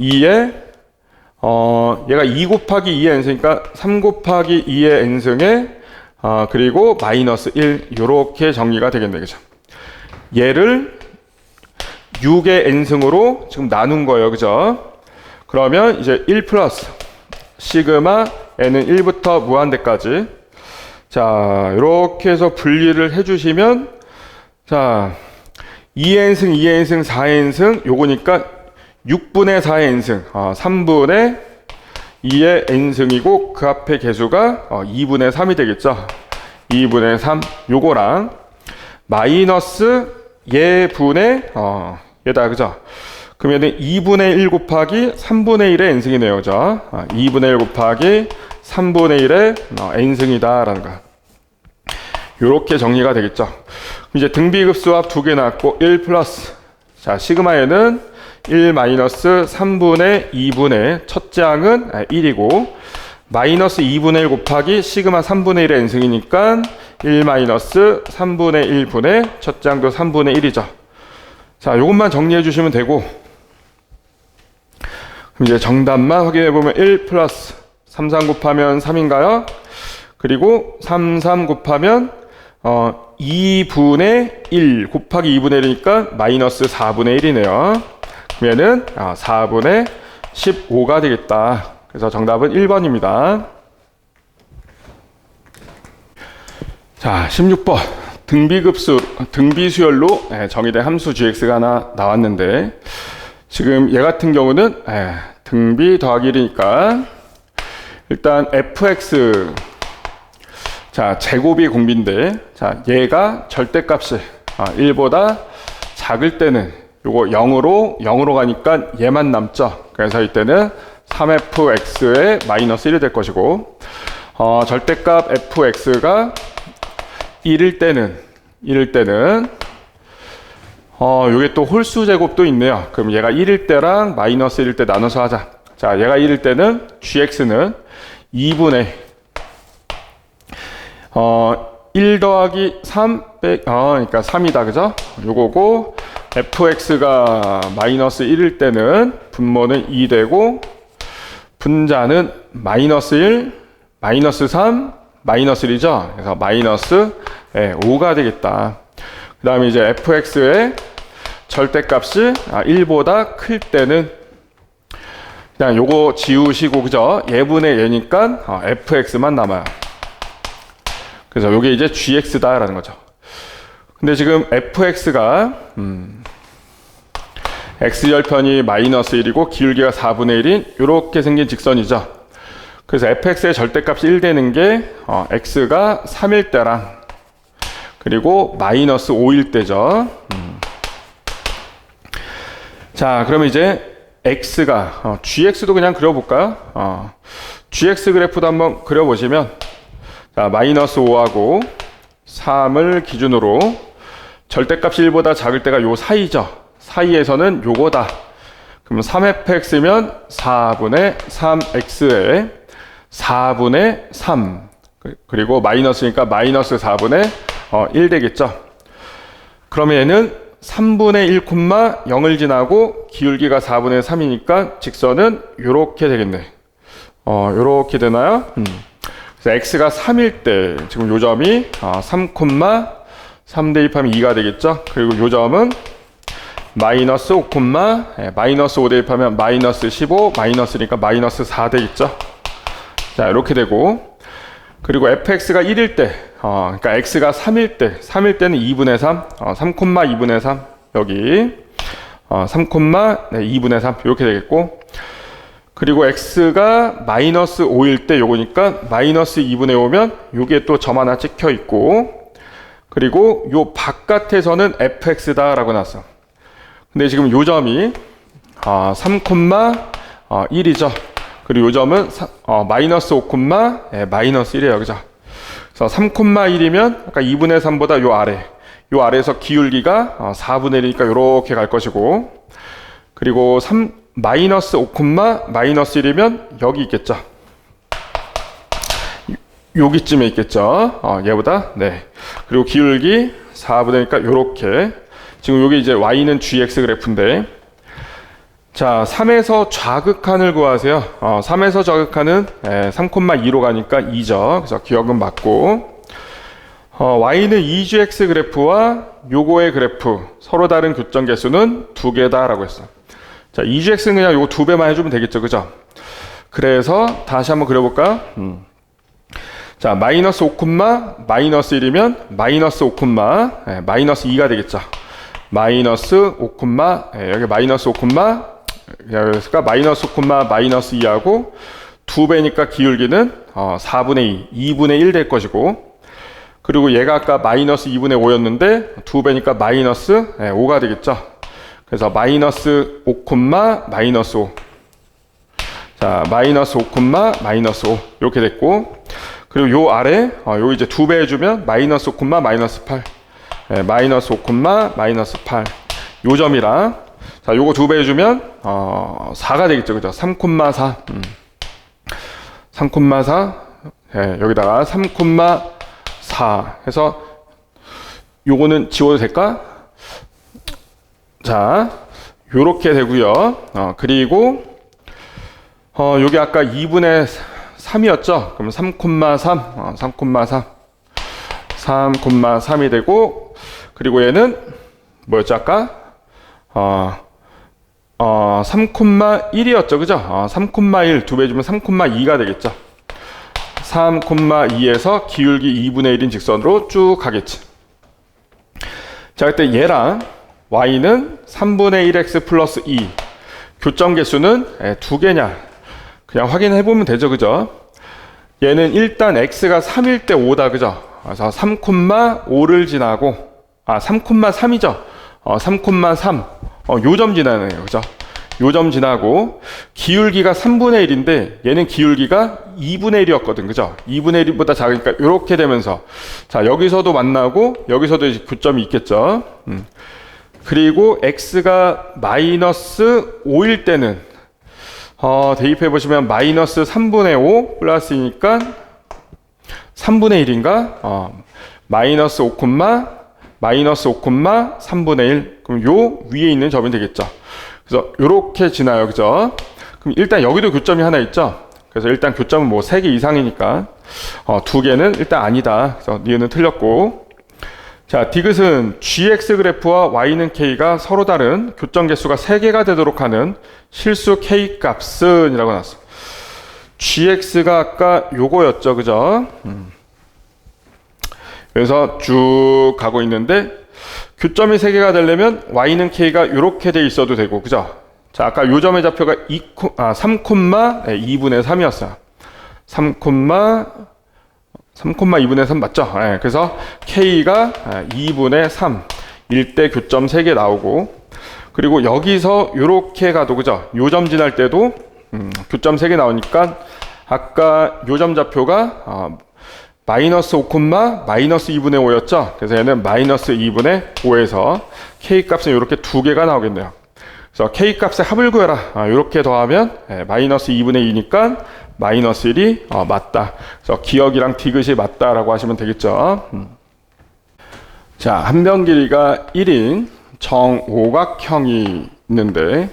2의 얘가 2 곱하기 2의 n승이니까 3 곱하기 2의 n승에 그리고 마이너스 1 요렇게 정리가 되겠네. 그죠? 얘를 6의 n승으로 지금 나눈 거예요. 그죠? 그러면 이제 1 플러스 시그마 n은 1부터 무한대까지 자, 이렇게 해서 분리를 해주시면, 자, 2n승, 2n승, 4n승, 요거니까 6분의 4의 n승, 3분의 2의 n승이고, 그 앞에 개수가 2분의 3이 되겠죠. 2분의 3, 요거랑, 마이너스 얘분의, 얘다, 그죠? 그러면 2분의 1 곱하기 3분의 1의 n승이네요. 그죠? 2분의 1 곱하기 3분의 1의 n승이다 라는 거. 요렇게 정리가 되겠죠. 이제 등비급수합 두 개 나왔고 1 플러스 자 시그마에는 1 마이너스 3분의 2분의 첫째 항은 1이고 마이너스 2분의 1 곱하기 시그마 3분의 1의 n승이니까 1 마이너스 3분의 1분의 첫째 항도 3분의 1이죠. 자 요것만 정리해 주시면 되고 그럼 이제 정답만 확인해 보면 1 플러스 3, 3 곱하면 3인가요? 그리고 3, 3 곱하면 2분의 1 곱하기 2분의 1이니까 마이너스 4분의 1이네요. 그러면은 4분의 15가 되겠다. 그래서 정답은 1번입니다. 자, 16번. 등비수열로 정의된 함수 gx가 하나 나왔는데, 지금 얘 같은 경우는 등비 더하기 1이니까, 일단 fx, 자, 제곱이 공비인데, 자, 얘가 절대값이 1보다 작을 때는 요거 0으로 가니까 얘만 남죠. 그래서 이때는 3fx의 마이너스 1이 될 것이고, 절대값 fx가 1일 때는 요게 또 홀수 제곱도 있네요. 그럼 얘가 1일 때랑 마이너스 1일 때 나눠서 하자. 자, 얘가 1일 때는 gx는 2분의 1 더하기 3 그러니까 3이다. 그죠? 요거고, fx가 마이너스 1일 때는 분모는 2 되고, 분자는 마이너스 1, 마이너스 3, 마이너스 1이죠? 그래서 마이너스 5가 되겠다. 그 다음에 이제 fx의 절대값이 1보다 클 때는 그냥 요거 지우시고, 그죠? 얘분의 얘니까 fx만 남아요. 그래서 요게 이제 gx다라는 거죠. 근데 지금 fx가 x절편이 마이너스 1이고 기울기가 4분의 1인 요렇게 생긴 직선이죠. 그래서 fx의 절대값이 1 되는 게 x가 3일 때랑 그리고 마이너스 5일 때죠. 자, 그러면 이제 x가 gx도 그냥 그려볼까요? gx 그래프도 한번 그려보시면, 자, 마이너스 5하고 3을 기준으로 절대값이 1보다 작을 때가 요 사이죠. 사이에서는 요거다. 그럼 3fx면 4분의 3x에 4분의 3 그리고 마이너스니까 마이너스 4분의 1 되겠죠. 그러면 얘는 3분의 1, 0을 지나고 기울기가 4분의 3이니까 직선은 요렇게 되겠네. 요렇게 되나요? 그래서 x가 3일 때 지금 요 점이 3, 대입하면 2가 되겠죠. 그리고 요 점은 마이너스 5, 마이너스 5 대입하면 마이너스 15, 마이너스니까 마이너스 4 되겠죠. 자, 이렇게 되고, 그리고 fx가 1일 때, 그러니까 x가 3일 때는 2분의 3, 3,2분의 3, 여기 3,2분의 3 이렇게 되겠고, 그리고 x가 마이너스 5일 때 요거니까 마이너스 2분의 5면 요게 또 점 하나 찍혀 있고, 그리고 요 바깥에서는 fx다 라고 나왔어. 근데 지금 요 점이 3,1이죠. 그리고 요 점은 마이너스 5, 마이너스 1이에요. 그죠? 그래서 3,1이면 아까 2분의 3보다 요 아래에서 기울기가 4분의 1이니까 요렇게 갈 것이고, 그리고 마이너스 5, 마이너스 1이면 여기 있겠죠. 여기쯤에 있겠죠. 얘보다. 네. 그리고 기울기 4분의 1이니까 요렇게. 지금 여기 이제 y는 gx 그래프인데, 자, 3에서 좌극한을 구하세요. 3에서 좌극한은 3,2로 가니까 2죠. 그래서 기억은 맞고, y는 2gx 그래프와 요거의 그래프 서로 다른 교점 개수는 2개다 라고 했어. 자, 2gx는 그냥 요거 2배만 해주면 되겠죠. 그죠? 그래서 다시 한번 그려볼까? 자, 마이너스 5, 마이너스 1이면 마이너스 5, 마이너스 2가 되겠죠. 마이너스 5, 여기 마이너스 5, 여기가 마이너스 5, 마이너스 2하고 2배니까 기울기는 4분의 2, 2분의 1 될 것이고, 그리고 얘가 아까 마이너스 2분의 5였는데 2배니까 마이너스 5가 되겠죠. 그래서 마이너스 5, 마이너스 5. 자, 마이너스 5, 마이너스 5 이렇게 됐고, 그리고 요 아래 요 이제 2배 해주면 마이너스 5, 마이너스 8. 마이너스 5, 마이너스 8. 요 점이랑 자 요거 2배 해주면 4가 되겠죠, 그죠? 3,4. 3,4. 여기다가 3,4 해서 요거는 지워도 될까? 자, 요렇게 되고요. 그리고 여기 아까 2분의 3이었죠? 그럼 3,3, 3,3. 3,3이 되고, 그리고 얘는 뭐였죠, 아까? 3,1이었죠, 그죠? 3,1 2배 주면 3,2가 되겠죠. 3,2에서 기울기 2분의 1인 직선으로 쭉 가겠지. 자, 그때 얘랑 y는 3분의 1x 플러스 2. 교점 개수는 2개냐? 그냥 확인해 보면 되죠, 그죠? 얘는 일단 x가 3일 때 5다, 그죠? 그래서 3,5를 지나고 3,3이죠. 3,3. 요 점 지나네요, 그죠? 요 점 지나고 기울기가 3분의 1인데 얘는 기울기가 2분의 1이었거든, 그죠? 2분의 1보다 작으니까 이렇게 되면서 자 여기서도 만나고 여기서도 이제 교점이 있겠죠. 그리고 x가 마이너스 5일 때는 대입해 보시면 마이너스 3분의 5 플러스이니까 3분의 1인가? 마이너스 5, 마이너스 5, 3분의 1. 그럼 요 위에 있는 점이 되겠죠. 그래서 요렇게 지나요, 그죠? 그럼 일단 여기도 교점이 하나 있죠. 그래서 일단 교점은 뭐 3개 이상이니까 2개는 일단 아니다. 그래서 니은은 틀렸고. 자, 디귿은 gx 그래프와 y는 k가 서로 다른 교점 개수가 3개가 되도록 하는 실수 k 값은 이라고 나왔어. gx가 아까 요거였죠, 그죠? 그래서 쭉 가고 있는데 교점이 3개가 되려면 y는 k가 이렇게 돼 있어도 되고, 그죠? 자, 아까 요 점의 좌표가 3,2분의 3이었어요. 3,2분의 3 맞죠? 그래서 k가 2분의 3 일 때 교점 3개 나오고, 그리고 여기서 이렇게 가도, 그죠? 요 점 지날 때도 교점 3개 나오니까 아까 요 점 좌표가 마이너스 5, 마이너스 2분의 5였죠? 그래서 얘는 마이너스 2분의 5에서 k 값은 이렇게 2개가 나오겠네요. 그래서 k 값의 합을 구해라. 이렇게 더하면 마이너스 2분의 2니까 마이너스 1이 맞다. 그래서 기역이랑 디귿이 맞다라고 하시면 되겠죠. 자, 한변 길이가 1인 정오각형이 있는데,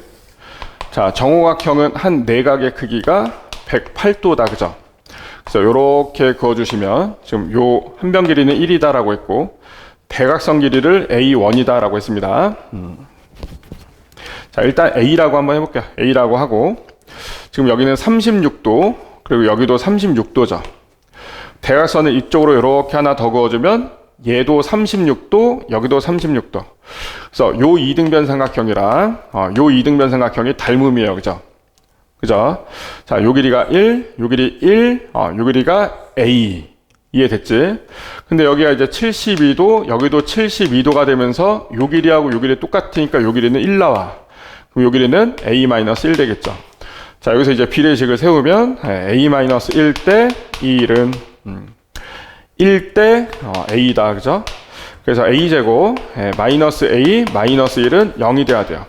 자, 정오각형은 한 내각의 크기가 108도다, 그죠? 그래서 이렇게 그어주시면 지금 요 한변 길이는 1이다라고 했고 대각선 길이를 A1이다라고 했습니다. 자, 일단 A라고 한번 해볼게요. A라고 하고 지금 여기는 36도 그리고 여기도 36도죠. 대각선을 이쪽으로 이렇게 하나 더 그어주면 얘도 36도 여기도 36도. 그래서 요 이등변 삼각형이랑 요 이등변 삼각형이 닮음이에요, 그죠? 그죠? 자, 요 길이가 1, 요 길이 1, 요 길이가 A. 이해됐지? 근데 여기가 이제 72도, 여기도 72도가 되면서 요 길이하고 요 길이 똑같으니까 요 길이는 1 나와. 그럼 요 길이는 A-1 되겠죠. 자, 여기서 이제 비례식을 세우면 A-1 때 1은 1 때 A다, 그죠? 그래서 A제곱 마이너스 A 마이너스 1은 0이 돼야 돼요.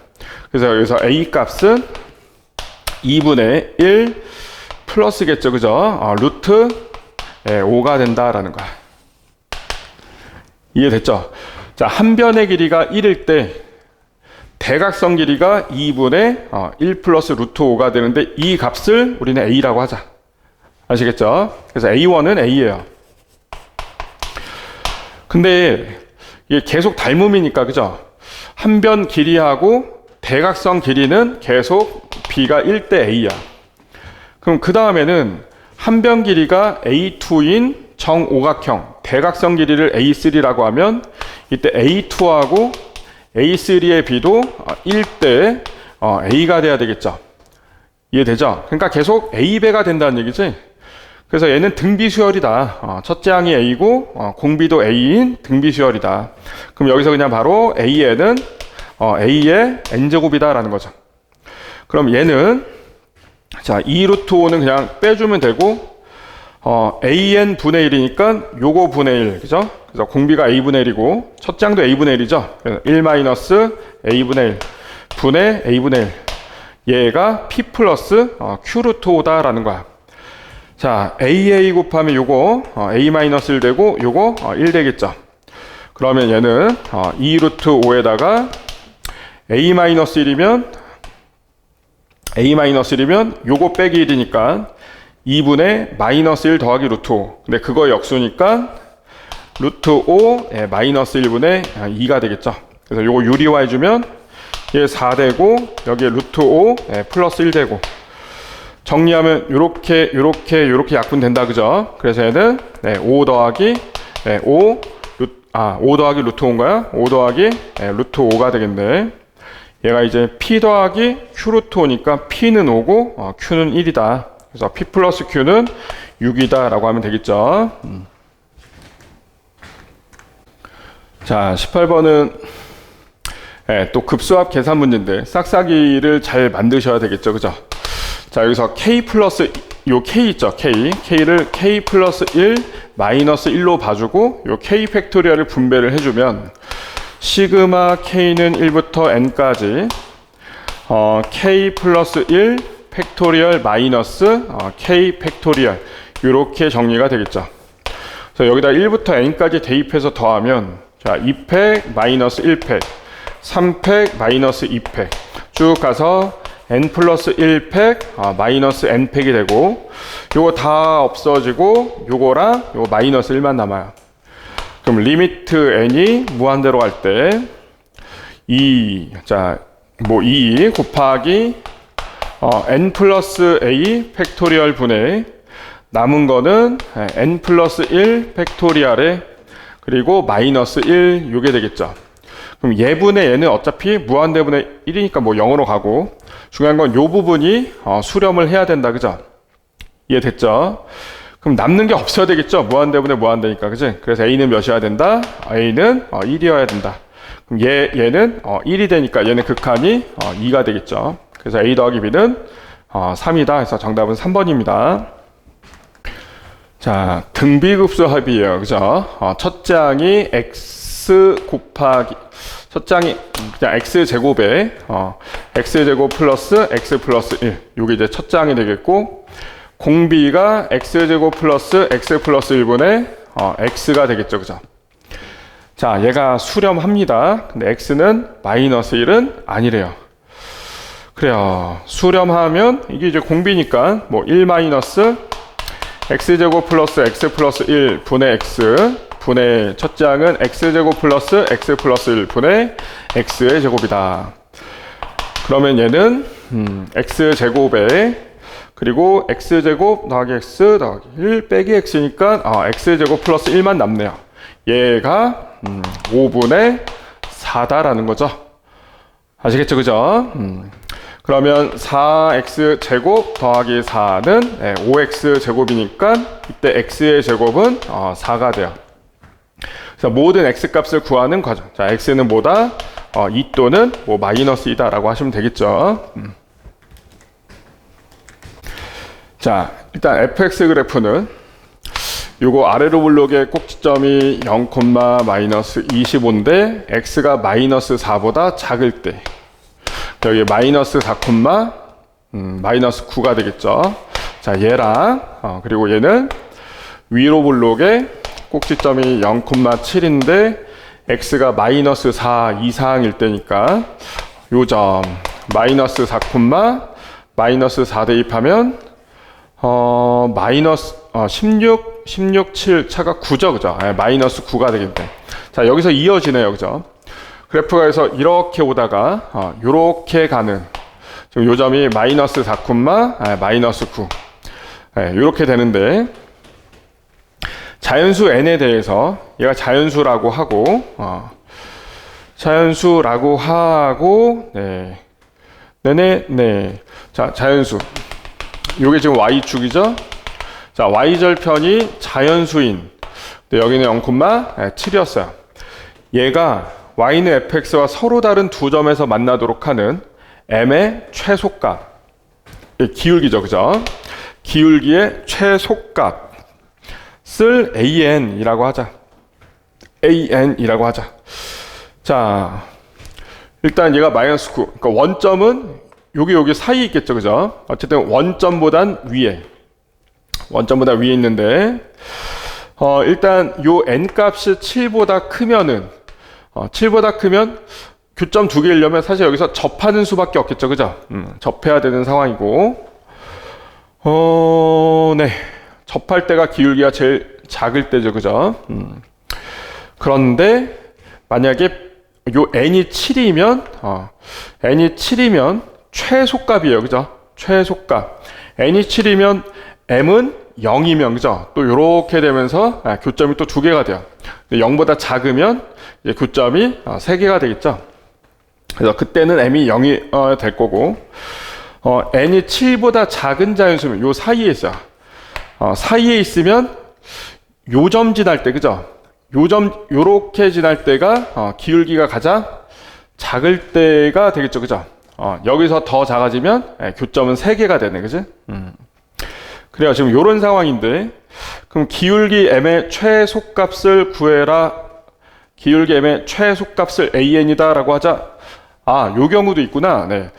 그래서 여기서 A 값은 2분의 1 플러스겠죠, 그죠? 루트 5가 된다라는 거야. 이해됐죠? 자, 한 변의 길이가 1일 때 대각선 길이가 2분의 1 플러스 루트 5가 되는데 이 값을 우리는 A라고 하자. 아시겠죠? 그래서 A1은 A예요. 근데 이게 계속 닮음이니까, 그죠? 한 변 길이하고 대각선 길이는 계속 B가 1대 A야. 그럼 그 다음에는 한 변 길이가 A2인 정오각형 대각선 길이를 A3라고 하면 이때 A2하고 A3의 B도 1대 A가 돼야 되겠죠. 이해되죠? 그러니까 계속 A배가 된다는 얘기지. 그래서 얘는 등비수열이다. 첫째 항이 A고 공비도 A인 등비수열이다. 그럼 여기서 그냥 바로 A에는 A의 N제곱이다 라는 거죠. 그럼 얘는 자 2루트 5는 그냥 빼주면 되고 an 분의 1이니까 요거 분의 1, 그죠? 그래서 공비가 a분의 1이고 첫 장도 a분의 1이죠. 그래서 1 마이너스 a분의 1 분의 a분의 1. 얘가 p 플러스 q 루트 5다라는 거야. 자, aa 곱하면 요거 a 마이너스 1 되고 요거 1 되겠죠. 그러면 얘는 2 루트 5에다가 a 마이너스 1이면 요거 빼기 1이니까 2분의 마이너스 1 더하기 루트 5. 근데 그거 역수니까 루트 5 마이너스 1분의 2가 되겠죠. 그래서 요거 유리화해주면 얘 4 되고 여기에 루트 5 플러스 1 되고 정리하면 요렇게 약분된다, 그죠? 그래서 얘는 5 더하기 5 더하기 루트 5인가요? 5 더하기 루트 5가 되겠네. 얘가 이제 p 더하기 q 루트 5니까 p는 5고 q는 1이다. 그래서 p 플러스 q는 6이다 라고 하면 되겠죠. 자, 18번은 또 급수합 계산 문제인데 싹싹이를 잘 만드셔야 되겠죠, 그죠? 자, 여기서 k 플러스 요 k 있죠, k를 k 플러스 1 마이너스 1로 봐주고 요 k 팩토리얼을 분배를 해주면 시그마 k는 1부터 n까지 k 플러스 1 팩토리얼 마이너스 k 팩토리얼 이렇게 정리가 되겠죠. 그래서 여기다 1부터 n까지 대입해서 더하면 자, 2팩 마이너스 1팩 3팩 마이너스 2팩 쭉 가서 n 플러스 1팩 마이너스 n팩이 되고 요거 다 없어지고 요거랑 요거 마이너스 1만 남아요. 그럼 리미트 n이 무한대로 갈 때 2 곱하기 n 플러스 a 팩토리얼 분의 남은 거는 n 플러스 1 팩토리얼에 그리고 마이너스 1 요게 되겠죠. 그럼 얘분의 얘는 어차피 무한대분의 1이니까 뭐 0으로 가고 중요한 건 요 부분이 수렴을 해야 된다, 그죠? 이해됐죠? 그럼 남는 게 없어야 되겠죠? 무한대분의 무한대니까, 그지? 그래서 a는 몇이어야 된다? a는 1이어야 된다. 그럼 얘는 1이 되니까 얘는 극한이 2가 되겠죠. 그래서 a 더하기 b는 3이다. 그래서 정답은 3번입니다. 자, 등비급수 합이에요, 그죠? 첫 장이 x 곱하기 첫 장이 그냥 x제곱에 x제곱 플러스 x 플러스 1 요게 이제 첫 장이 되겠고 공비가 x제곱 플러스 x 플러스 1분의 x가 되겠죠, 그죠? 자, 얘가 수렴합니다. 근데 x는 마이너스 1은 아니래요. 그래요. 수렴하면 이게 이제 공비니까 뭐 1 마이너스 x제곱 플러스 x 플러스 1 분의 x 분의 첫 장은 x제곱 플러스 x 플러스 1 분의 x의 제곱이다. 그러면 얘는 x제곱에 그리고 x제곱 더하기 x 더하기 1 빼기 x니까 x제곱 플러스 1만 남네요. 얘가 5분의 4다라는 거죠. 아시겠죠, 그죠? 그러면 4x제곱 더하기 4는 5x제곱이니까 이때 x의 제곱은 4가 돼요. 그래서 모든 x 값을 구하는 과정. 자, x는 뭐다? 2 또는 뭐 마이너스 2다 라고 하시면 되겠죠. 자, 일단 fx 그래프는 요거 아래로 블록의 꼭지점이 0, 마이너스 25인데 x가 마이너스 4보다 작을 때 여기 마이너스 4, 마이너스 9가 되겠죠. 자, 얘랑 그리고 얘는 위로 블록의 꼭지점이 0,7인데 x가 마이너스 4 이상일 때니까 요 점 마이너스 4, 마이너스 4 대입하면 마이너스 16, 7 차가 9죠, 그죠? 마이너스 9가 되겠네. 자, 여기서 이어지네요, 그죠? 그래프가 해서 이렇게 오다가 요렇게 가는 지금 요 점이 마이너스 4, 마이너스 9 요렇게 되는데 자연수 n에 대해서 얘가 자연수라고 하고 네. 자, 자연수 요게 지금 y축이죠. 자, y절편이 자연수인 근데 여기는 0,7이었어요. 얘가 y는 fx와 서로 다른 두 점에서 만나도록 하는 m의 최소값 기울기죠, 그죠? 기울기의 최소값 값을 an이라고 하자. an이라고 하자. 자, 일단 얘가 마이너스 9. 그러니까 원점은 여기 사이에 있겠죠, 그죠? 어쨌든 원점보단 위에. 원점보다 위에 있는데, 일단 요 n 값이 7보다 크면은, 7보다 크면 교점 두 개이려면 사실 여기서 접하는 수밖에 없겠죠, 그죠? 접해야 되는 상황이고, 네. 접할 때가 기울기가 제일 작을 때죠, 그죠? 그런데 만약에 요 n이 7이면 n이 7이면 최소값이에요, 그죠? 최소값. n이 7이면 m은 0이면, 그죠? 또 요렇게 되면서 교점이 또 두 개가 돼요. 0보다 작으면 이제 교점이 3개가 되겠죠? 그래서 그때는 m이 0이 될 거고, n이 7보다 작은 자연수면 요 사이에 있어요. 사이에 있으면 요 점 지날 때, 그죠? 요렇게 지날 때가 기울기가 가장 작을 때가 되겠죠, 그죠? 여기서 더 작아지면 교점은 3개가 되네, 그지? 그래요. 지금 요런 상황인데, 그럼 기울기 m의 최소값을 구해라. 기울기 m의 최소값을 an이다 라고 하자. 요 경우도 있구나. 네.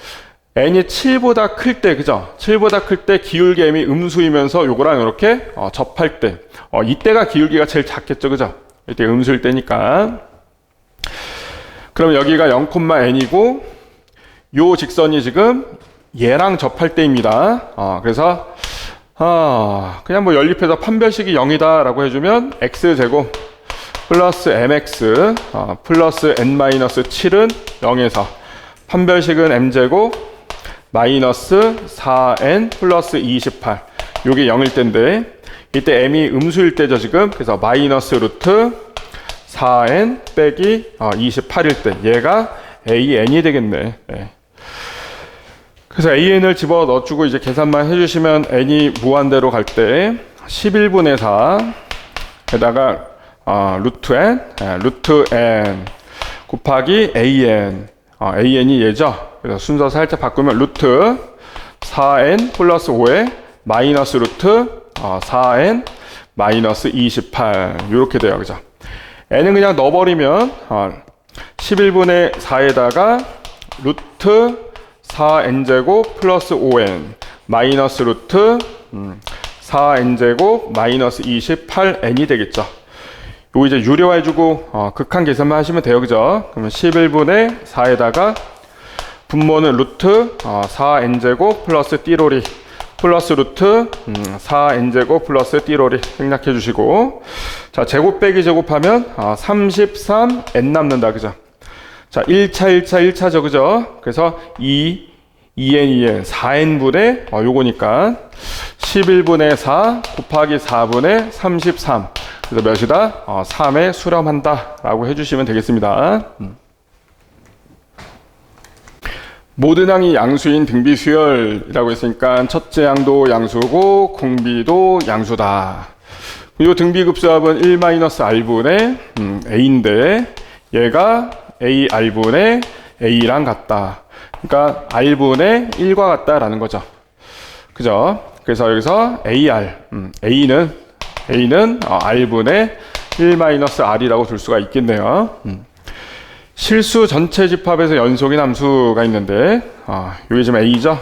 n이 7보다 클 때, 그죠? 7보다 클 때 기울기 m이 음수이면서 요거랑 이렇게 접할 때, 이때가 기울기가 제일 작겠죠, 그죠? 이때 음수일 때니까. 그럼 여기가 0,n이고 요 직선이 지금 얘랑 접할 때입니다. 그래서 그냥 뭐 연립해서 판별식이 0이다 라고 해주면 x제곱 플러스 mx 플러스 n-7은 0에서 판별식은 m제곱 마이너스 4n 플러스 28 요게 0일 때인데 이때 m이 음수일 때죠 지금. 그래서 마이너스 루트 4n 빼기 28일 때 얘가 an이 되겠네. 네. 그래서 an을 집어 넣어주고 이제 계산만 해주시면 n이 무한대로 갈 때 11분의 4 에다가 루트 n 곱하기 an이 얘죠. 그래서 순서 살짝 바꾸면 루트 4n 플러스 5에 마이너스 루트 4n 마이너스 28 이렇게 돼요, 그죠? n은 그냥 넣어버리면 11분의 4에다가 루트 4n제곱 플러스 5n 마이너스 루트 4n제곱 마이너스 28n이 되겠죠. 요거 이제 유료화해주고 극한 계산만 하시면 돼요, 그죠? 그러면 11분의 4에다가 분모는 루트 4n제곱 플러스 띠로리 플러스 루트 4n제곱 플러스 띠로리 생략해 주시고, 자 제곱 빼기 제곱하면 33n 남는다, 그죠? 자 1차 그죠? 그래서 2n 4n분의 요거니까 11분의 4 곱하기 4분의 33 그래서 몇이다? 3에 수렴한다 라고 해주시면 되겠습니다. 모든 항이 양수인 등비수열이라고 했으니까 첫째 항도 양수고 공비도 양수다. 이 등비급수합은 1-r분의 a인데 얘가 ar분의 a랑 같다. 그러니까 r분의 1과 같다라는 거죠. 그죠? 그래서 여기서 A는 r분의 1-r이라고 둘 수가 있겠네요. 실수 전체 집합에서 연속인 함수가 있는데, 여기 지금 A죠?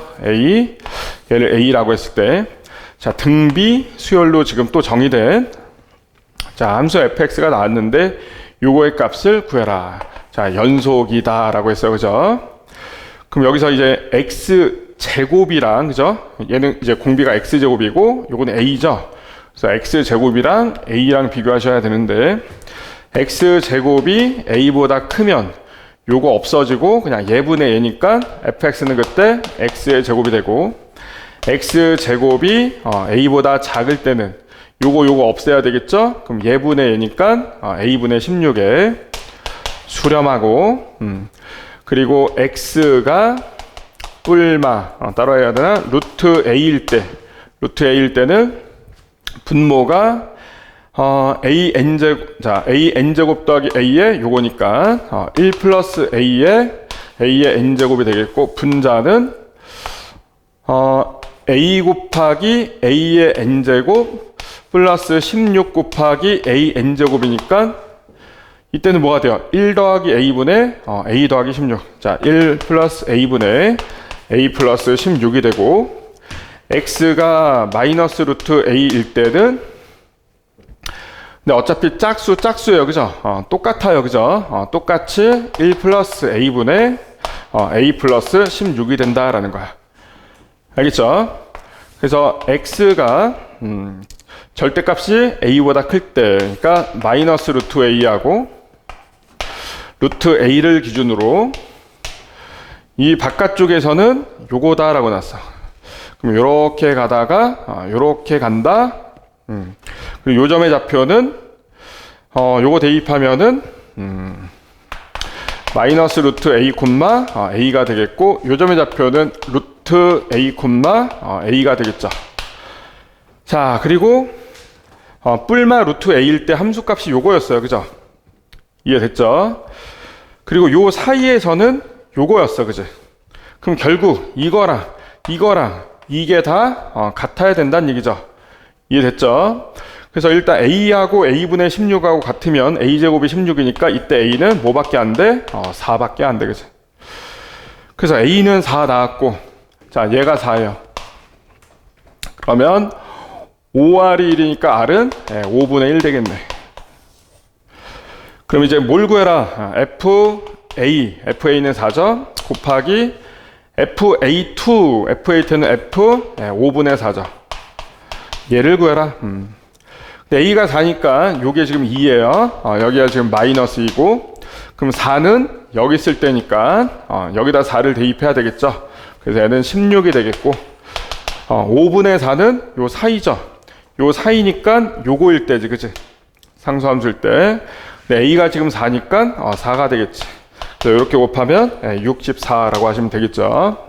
얘를 A라고 했을 때, 자, 등비 수열로 지금 또 정의된, 자, 함수 fx가 나왔는데, 요거의 값을 구해라. 자, 연속이다 라고 했어요. 그죠? 그럼 여기서 이제 x제곱이랑, 그죠? 얘는 이제 공비가 x제곱이고, 요거는 a죠? 그래서 x제곱이랑 a랑 비교하셔야 되는데, x제곱이 a보다 크면 요거 없어지고 그냥 얘분의 얘니까 fx는 그때 x의 제곱이 되고, x제곱이 a보다 작을 때는 요거 없애야 되겠죠? 그럼 얘분의 얘니까 a분의 16에 수렴하고, 그리고 x가 뿔마 따로 해야 되나? 루트 a일 때는 분모가 an제곱 더하기 a의 요거니까 1 플러스 a의 n제곱이 되겠고, 분자는 a 곱하기 a의 n제곱 플러스 16 곱하기 a n제곱이니까 이때는 뭐가 돼요? 1 더하기 a분의 a 더하기 16. 자, 1 플러스 a분의 a 플러스 16이 되고, x가 마이너스 루트 a일 때는, 근데 어차피 짝수예요, 그죠? 똑같아요, 그죠? 똑같이 1 플러스 a분의 a 플러스 16이 된다라는 거야. 알겠죠? 그래서 x가 절대값이 a보다 클 때, 그러니까 마이너스 루트 a하고 루트 a를 기준으로 이 바깥쪽에서는 요거다라고 놨어. 그럼 요렇게 가다가 요렇게 간다. 그리고 요 점의 좌표는 요거 대입하면은 마이너스 루트 a 콤마 a가 되겠고, 요 점의 좌표는 루트 a 콤마 a가 되겠죠. 자, 그리고 뿔마 루트 a일 때 함수값이 요거였어요, 그죠? 이해됐죠? 그리고 요 사이에서는 요거였어, 그지? 그럼 결국 이거랑 이게 다 같아야 된다는 얘기죠. 이해됐죠? 그래서 일단 a하고 a분의 16하고 같으면 a제곱이 16이니까 이때 a는 뭐밖에 안 돼? 4밖에 안 돼, 그지? 그래서 a는 4 나왔고, 자, 얘가 4예요. 그러면 5r이 1이니까 r은 5분의 1 되겠네. 그럼 이제 뭘 구해라? FA는 4죠? 곱하기 FA2는 F 5분의 4죠. 얘를 구해라. 근데 A가 4니까 요게 지금 2예요. 여기가 지금 마이너스 2고, 그럼 4는 여기 있을 때니까 여기다 4를 대입해야 되겠죠. 그래서 얘는 16이 되겠고, 5분의 4는 요 사이죠. 요 사이니까 요거일 때지, 그치? 상수함수일 때. 근데 A가 지금 4니까 4가 되겠지. 그래서 이렇게 곱하면 64라고 하시면 되겠죠.